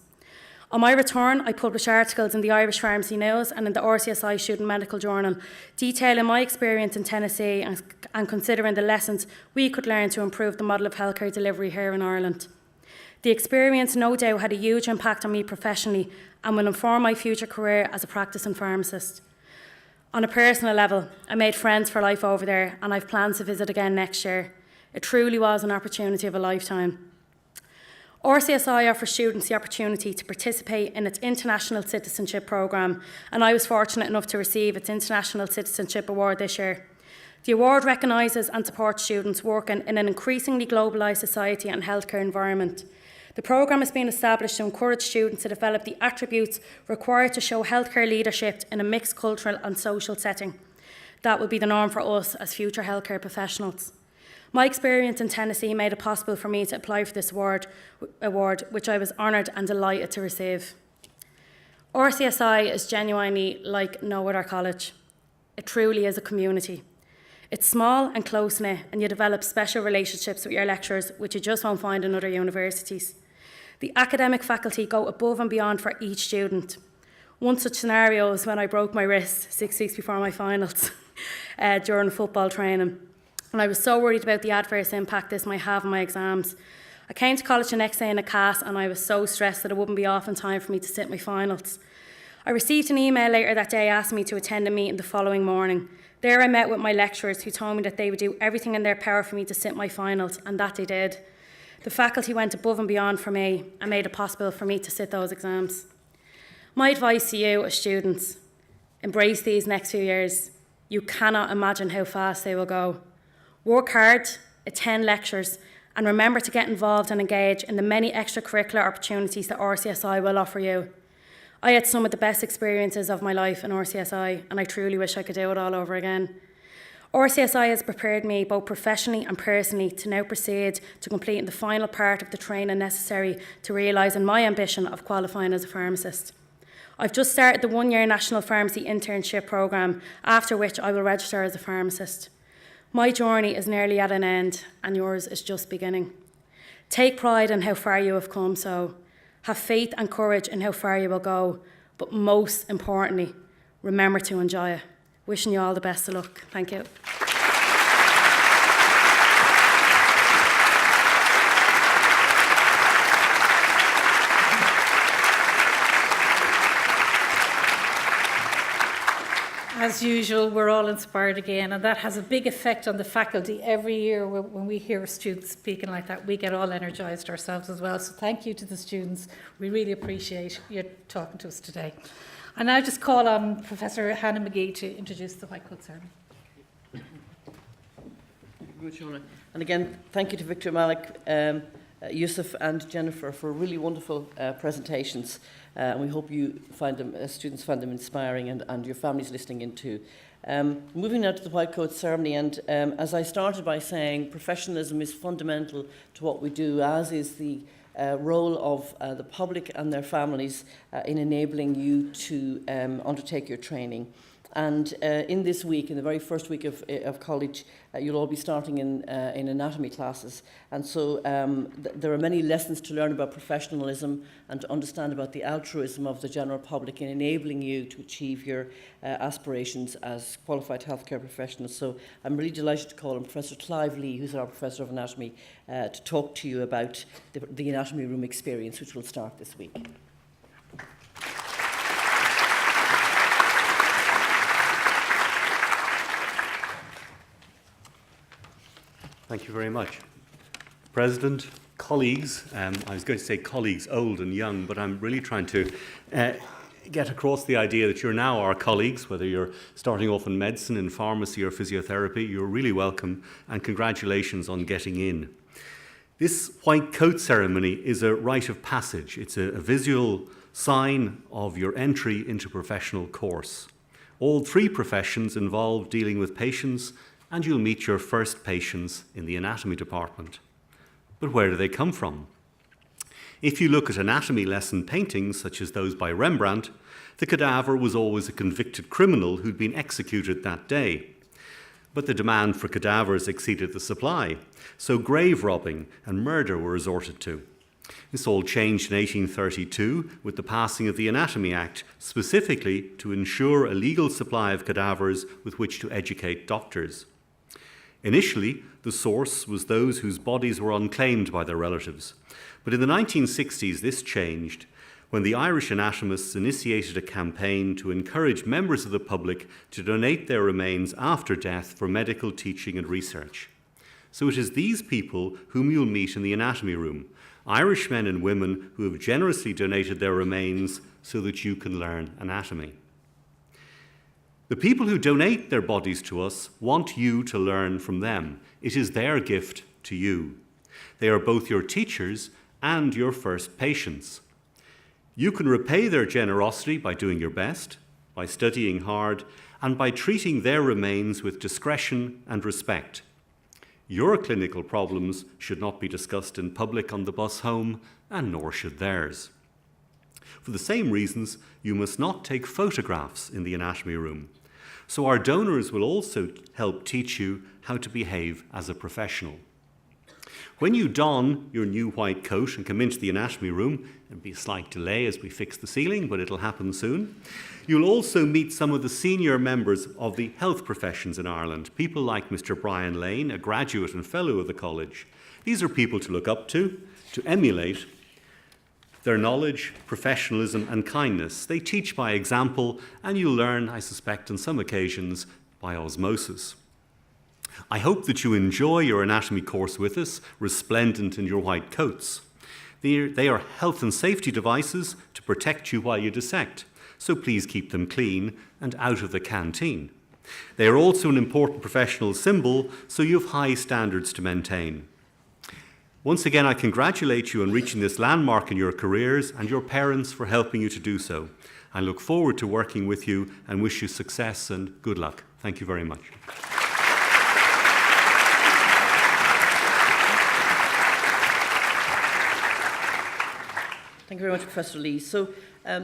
On my return, I published articles in the Irish Pharmacy News and in the RCSI Student Medical Journal, detailing my experience in Tennessee and considering the lessons we could learn to improve the model of healthcare delivery here in Ireland. The experience no doubt had a huge impact on me professionally and will inform my future career as a practicing pharmacist. On a personal level, I made friends for life over there and I've plans to visit again next year. It truly was an opportunity of a lifetime. RCSI offers students the opportunity to participate in its International Citizenship Programme, and I was fortunate enough to receive its International Citizenship Award this year. The award recognises and supports students working in an increasingly globalised society and healthcare environment. The programme has been established to encourage students to develop the attributes required to show healthcare leadership in a mixed cultural and social setting. That will be the norm for us as future healthcare professionals. My experience in Tennessee made it possible for me to apply for this award, which I was honoured and delighted to receive. RCSI is genuinely like no other college. It truly is a community. It's small and close-knit, and you develop special relationships with your lecturers, which you just won't find in other universities. The academic faculty go above and beyond for each student. One such scenario was when I broke my wrist 6 weeks before my finals during football training. And I was so worried about the adverse impact this might have on my exams. I came to college the next day in a cast and I was so stressed that it wouldn't be off in time for me to sit my finals. I received an email later that day asking me to attend a meeting the following morning. There I met with my lecturers who told me that they would do everything in their power for me to sit my finals, and that they did. The faculty went above and beyond for me and made it possible for me to sit those exams. My advice to you as students, embrace these next few years. You cannot imagine how fast they will go. Work hard, attend lectures, and remember to get involved and engage in the many extracurricular opportunities that RCSI will offer you. I had some of the best experiences of my life in RCSI, and I truly wish I could do it all over again. RCSI has prepared me both professionally and personally to now proceed to completing the final part of the training necessary to realising my ambition of qualifying as a pharmacist. I've just started the one-year National Pharmacy Internship Programme, after which I will register as a pharmacist. My journey is nearly at an end, and yours is just beginning. Take pride in how far you have come, so have faith and courage in how far you will go, but most importantly, remember to enjoy it. Wishing you all the best of luck. Thank you. As usual, we're all inspired again, and that has a big effect on the faculty. Every year when we hear students speaking like that, we get all energised ourselves as well. So thank you to the students. We really appreciate you talking to us today. I now just call on Professor Hannah McGee to introduce the White Coat Ceremony. Thank you very much, Shona. And again, thank you to Victor Malik, Yusuf and Jennifer for really wonderful presentations. And we hope you find them, students find them inspiring, and your families listening in too. Moving now to the White Coat Ceremony, and as I started by saying, professionalism is fundamental to what we do, as is the role of the public and their families in enabling you to undertake your training. And in this week, in the very first week of college, you'll all be starting in anatomy classes. And so there are many lessons to learn about professionalism and to understand about the altruism of the general public in enabling you to achieve your aspirations as qualified healthcare professionals. So I'm really delighted to call on Professor Clive Lee, who's our Professor of Anatomy, to talk to you about the anatomy room experience, which will start this week. Thank you very much. President, colleagues, I was going to say colleagues old and young, but I'm really trying to get across the idea that you're now our colleagues, whether you're starting off in medicine, in pharmacy or physiotherapy. You're really welcome, and congratulations on getting in. This White Coat Ceremony is a rite of passage. It's a visual sign of your entry into professional course. All three professions involve dealing with patients, and you'll meet your first patients in the anatomy department. But where do they come from? If you look at anatomy lesson paintings, such as those by Rembrandt, the cadaver was always a convicted criminal who'd been executed that day. But the demand for cadavers exceeded the supply, so grave robbing and murder were resorted to. This all changed in 1832 with the passing of the Anatomy Act, specifically to ensure a legal supply of cadavers with which to educate doctors. Initially, the source was those whose bodies were unclaimed by their relatives. But in the 1960s, this changed when the Irish anatomists initiated a campaign to encourage members of the public to donate their remains after death for medical teaching and research. So it is these people whom you'll meet in the anatomy room, Irish men and women who have generously donated their remains so that you can learn anatomy. The people who donate their bodies to us want you to learn from them. It is their gift to you. They are both your teachers and your first patients. You can repay their generosity by doing your best, by studying hard, and by treating their remains with discretion and respect. Your clinical problems should not be discussed in public on the bus home, and nor should theirs. For the same reasons, you must not take photographs in the anatomy room. So our donors will also help teach you how to behave as a professional. When you don your new white coat and come into the anatomy room, there'll be a slight delay as we fix the ceiling, but it'll happen soon. You'll also meet some of the senior members of the health professions in Ireland, people like Mr. Brian Lane, a graduate and fellow of the college. These are people to look up to emulate their knowledge, professionalism and kindness. They teach by example, and you'll learn, I suspect, on some occasions, by osmosis. I hope that you enjoy your anatomy course with us, resplendent in your white coats. They are health and safety devices to protect you while you dissect, so please keep them clean and out of the canteen. They are also an important professional symbol, so you have high standards to maintain. Once again, I congratulate you on reaching this landmark in your careers and your parents for helping you to do so. I look forward to working with you and wish you success and good luck. Thank you very much. Thank you very much, Professor Lee. So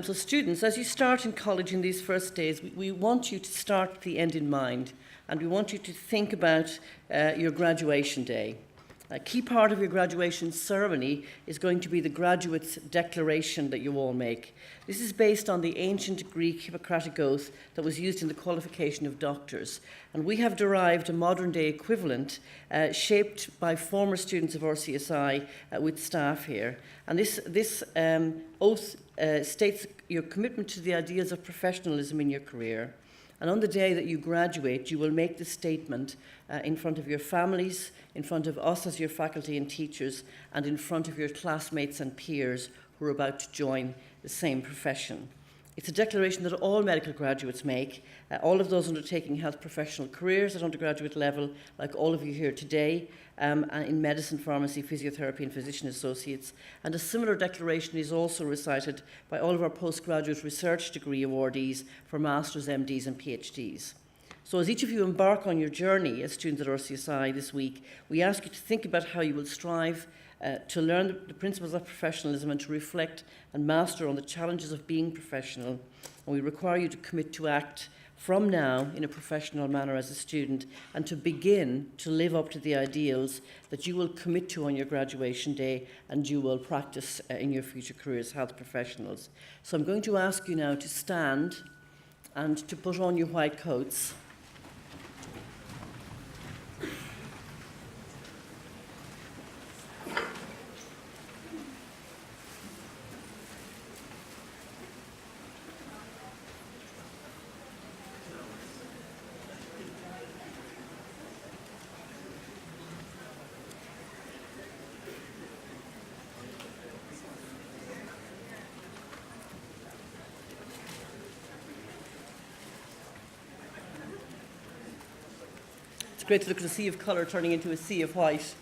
students, as you start in college in these first days, we want you to start the end in mind, and we want you to think about your graduation day. A key part of your graduation ceremony is going to be the graduate's declaration that you all make. This is based on the ancient Greek Hippocratic Oath that was used in the qualification of doctors. And we have derived a modern-day equivalent shaped by former students of RCSI with staff here. And this oath states your commitment to the ideals of professionalism in your career. And on the day that you graduate, you will make the statement in front of your families, in front of us as your faculty and teachers, and in front of your classmates and peers who are about to join the same profession. It's a declaration that all medical graduates make, all of those undertaking health professional careers at undergraduate level, like all of you here today, in medicine, pharmacy, physiotherapy and physician associates. And a similar declaration is also recited by all of our postgraduate research degree awardees for masters, MDs and PhDs. So as each of you embark on your journey as students at RCSI this week, we ask you to think about how you will strive to learn the principles of professionalism and to reflect and master on the challenges of being professional. And we require you to commit to act from now in a professional manner as a student and to begin to live up to the ideals that you will commit to on your graduation day and you will practice in your future careers as health professionals. So I'm going to ask you now to stand and to put on your white coats. Great to look at a sea of colour turning into a sea of white.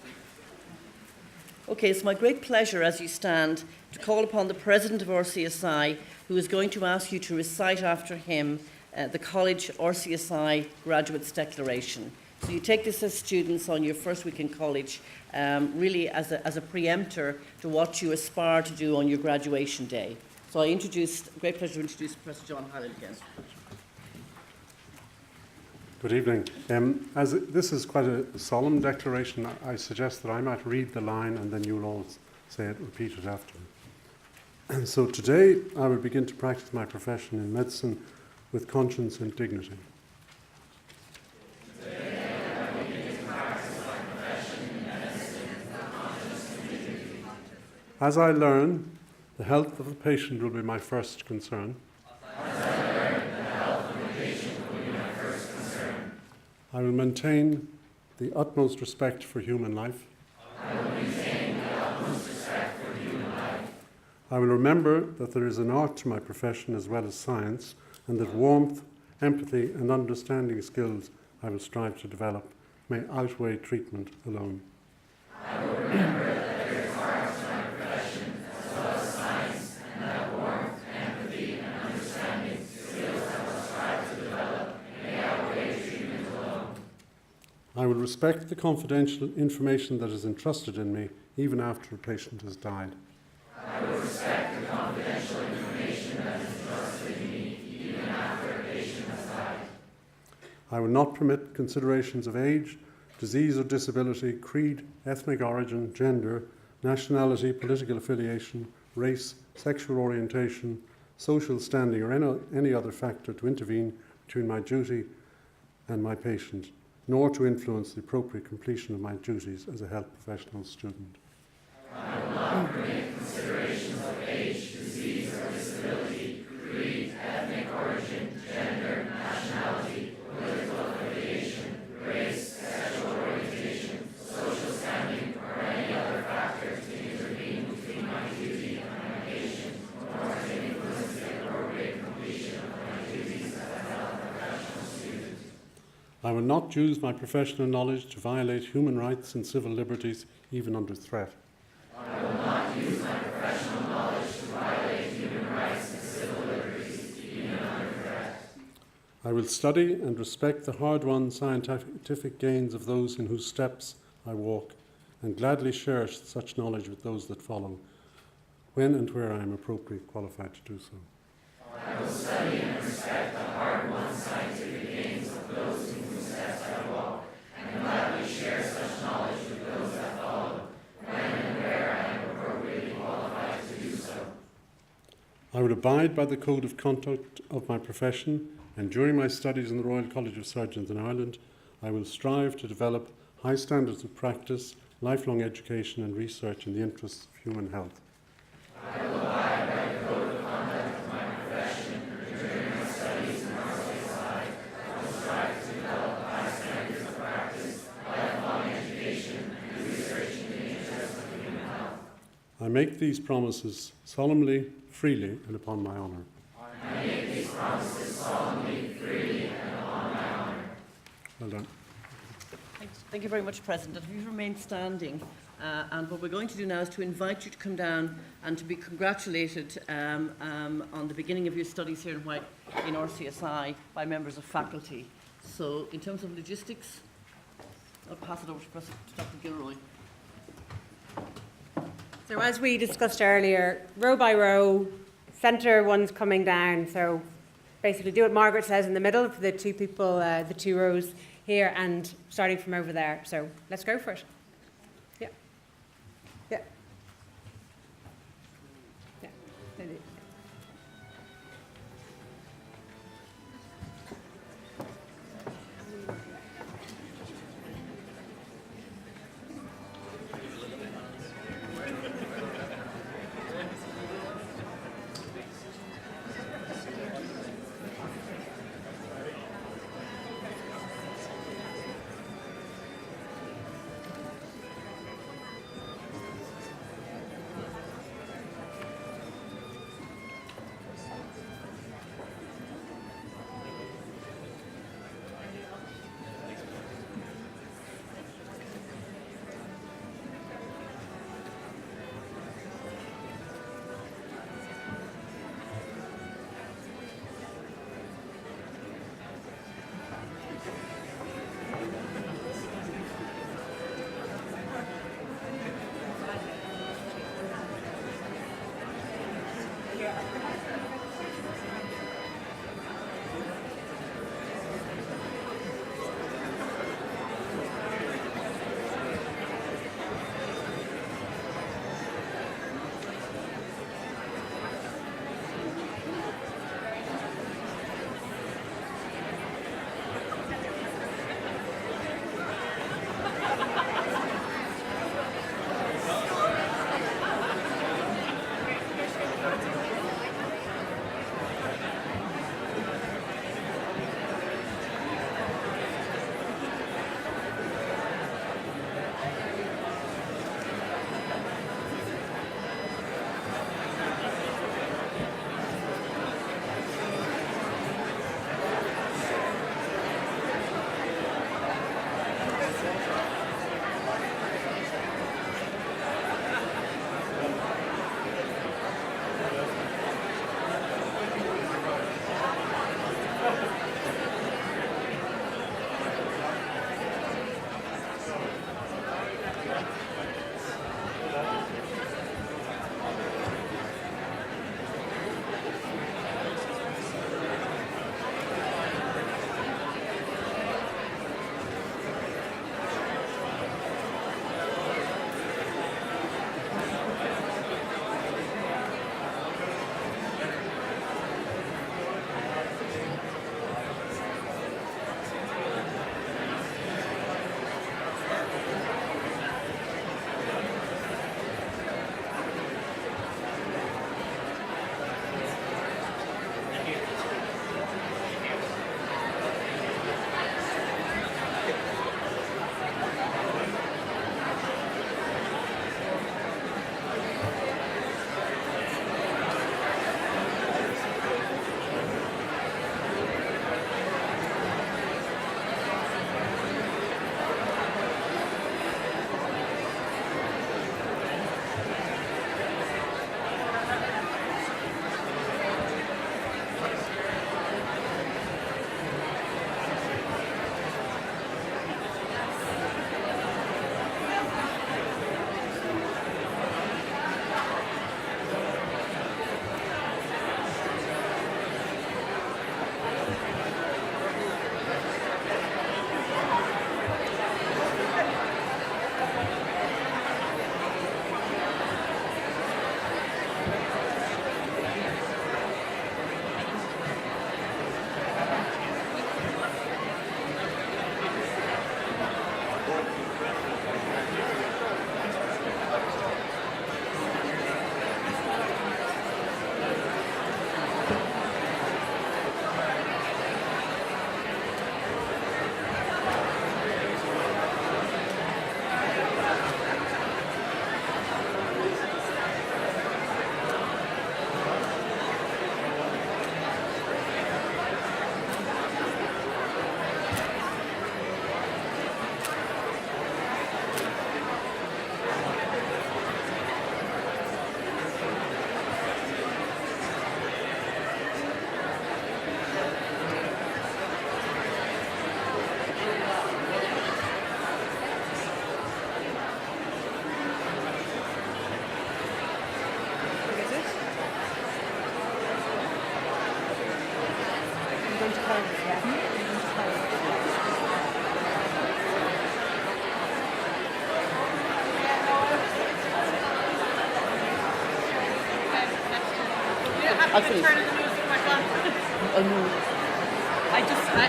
Okay, it's my great pleasure as you stand to call upon the President of RCSI, who is going to ask you to recite after him the College RCSI Graduates Declaration. So you take this as students on your first week in college, really as a preempter to what you aspire to do on your graduation day. So great pleasure to introduce Professor John Hyland again. Good evening. As this is quite a solemn declaration, I suggest that I might read the line and then you'll all say it, repeat it after me. And so today I will begin to practice my profession in medicine with conscience and dignity. As I learn, the health of the patient will be my first concern. I will maintain the utmost respect for human life. I will remember that there is an art to my profession as well as science, and that warmth, empathy, and understanding skills I will strive to develop may outweigh treatment alone. I will respect the confidential information that is entrusted in me even after a patient has died. I will respect the confidential information that is entrusted in me even after a patient has died. I will not permit considerations of age, disease or disability, creed, ethnic origin, gender, nationality, political affiliation, race, sexual orientation, social standing, or any other factor to intervene between my duty and my patient, nor to influence the appropriate completion of my duties as a health professional student. I will not permit considerations of age, disease or disability, creed, ethnic origin, gender, nationality, political affiliation, race, sexual orientation, social standing, or any other factor to intervene between my duty and my patient, nor to influence the appropriate completion of my duties as a health professional student. I will not use my professional knowledge to violate human rights and civil liberties, even under threat. I will not use my professional knowledge to violate human rights and civil liberties, even under threat. I will study and respect the hard-won scientific gains of those in whose steps I walk, and gladly share such knowledge with those that follow, when and where I am appropriately qualified to do so. I will study and respect the hard-won scientific gains of those in whose steps I walk, and gladly share such knowledge with those that follow, when and where I am appropriately qualified to do so. I will abide by the code of conduct of my profession, and during my studies in the Royal College of Surgeons in Ireland, I will strive to develop high standards of practice, lifelong education and research in the interests of human health. I will abide by the code of conduct of my profession, and during my studies in RCSI, I will strive to develop high standards of practice, lifelong education and research in the interests of human health. I make these promises solemnly, freely, and upon my honour. I make these promises solemnly, freely, and upon my honour. Well done. Thank you very much, President. If you remain standing, and what we're going to do now is to invite you to come down and to be congratulated on the beginning of your studies here in RCSI by members of faculty. So, in terms of logistics, I'll pass it over to Dr. Gilroy. So as we discussed earlier, row by row, centre one's coming down. So basically do what Margaret says in the middle for the two people, the two rows here, and starting from over there. So let's go for it. Yeah. Yeah. Yeah.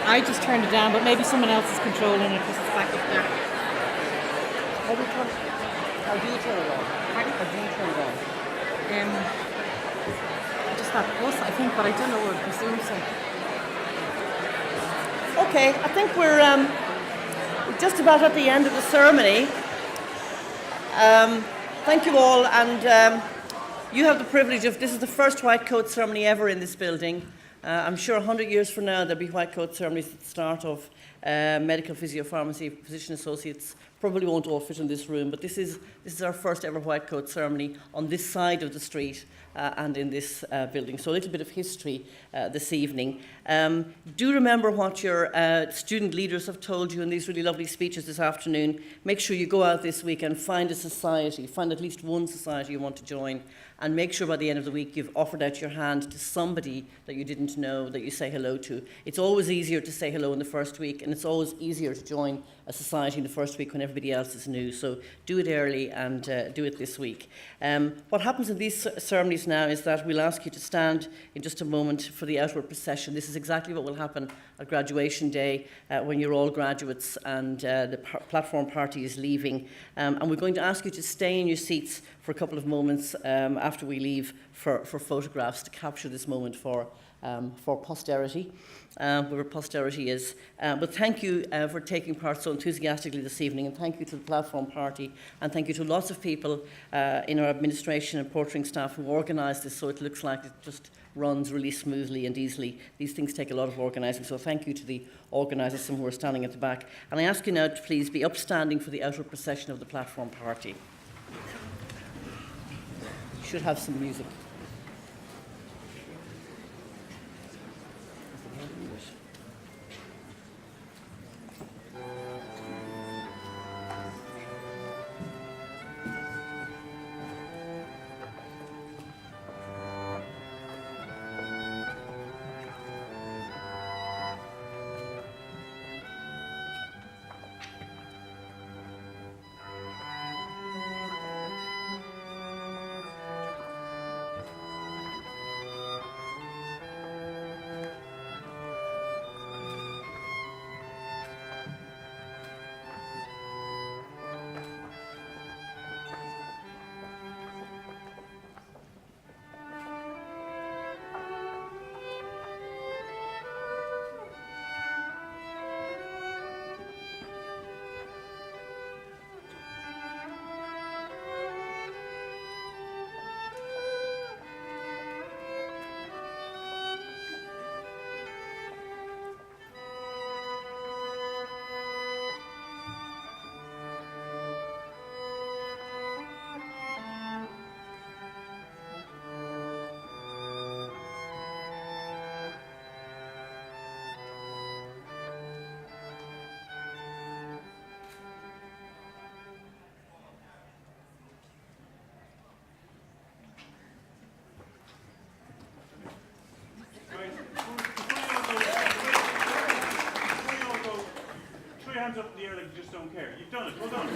I just turned it down, but maybe someone else is controlling it because it's back up there. How do you turn it on? How do you turn it on? Just that plus, I think, but I don't know what it presumes so. Okay, I think we're just about at the end of the ceremony. Thank you all, and you have the privilege of, this is the first White Coat Ceremony ever in this building. I'm sure 100 years from now there'll be White Coat ceremonies at the start of medical physiopharmacy, physician associates. Probably won't all fit in this room, but this is our first ever White Coat ceremony on this side of the street and in this building. So a little bit of history this evening. Do remember what your student leaders have told you in these really lovely speeches this afternoon. Make sure you go out this week and find a society, find at least one society you want to join, and make sure by the end of the week you've offered out your hand to somebody that you didn't know that you say hello to. It's always easier to say hello in the first week, and it's always easier to join a society in the first week when everybody else is new. So do it early and do it this week. What happens in these ceremonies now is that we'll ask you to stand in just a moment for the outward procession. This is exactly what will happen at graduation day when you're all graduates and the platform party is leaving. And we're going to ask you to stay in your seats for a couple of moments after we leave for photographs to capture this moment for posterity, whoever posterity is. But thank you for taking part so enthusiastically this evening, and thank you to the platform party, and thank you to lots of people in our administration and portering staff who organised this so it looks like it just runs really smoothly and easily. These things take a lot of organising, so thank you to the organisers, some who are standing at the back. And I ask you now to please be upstanding for the outward procession of the platform party. You should have some music. Hands up in the air like you just don't care. You've done it. Well done.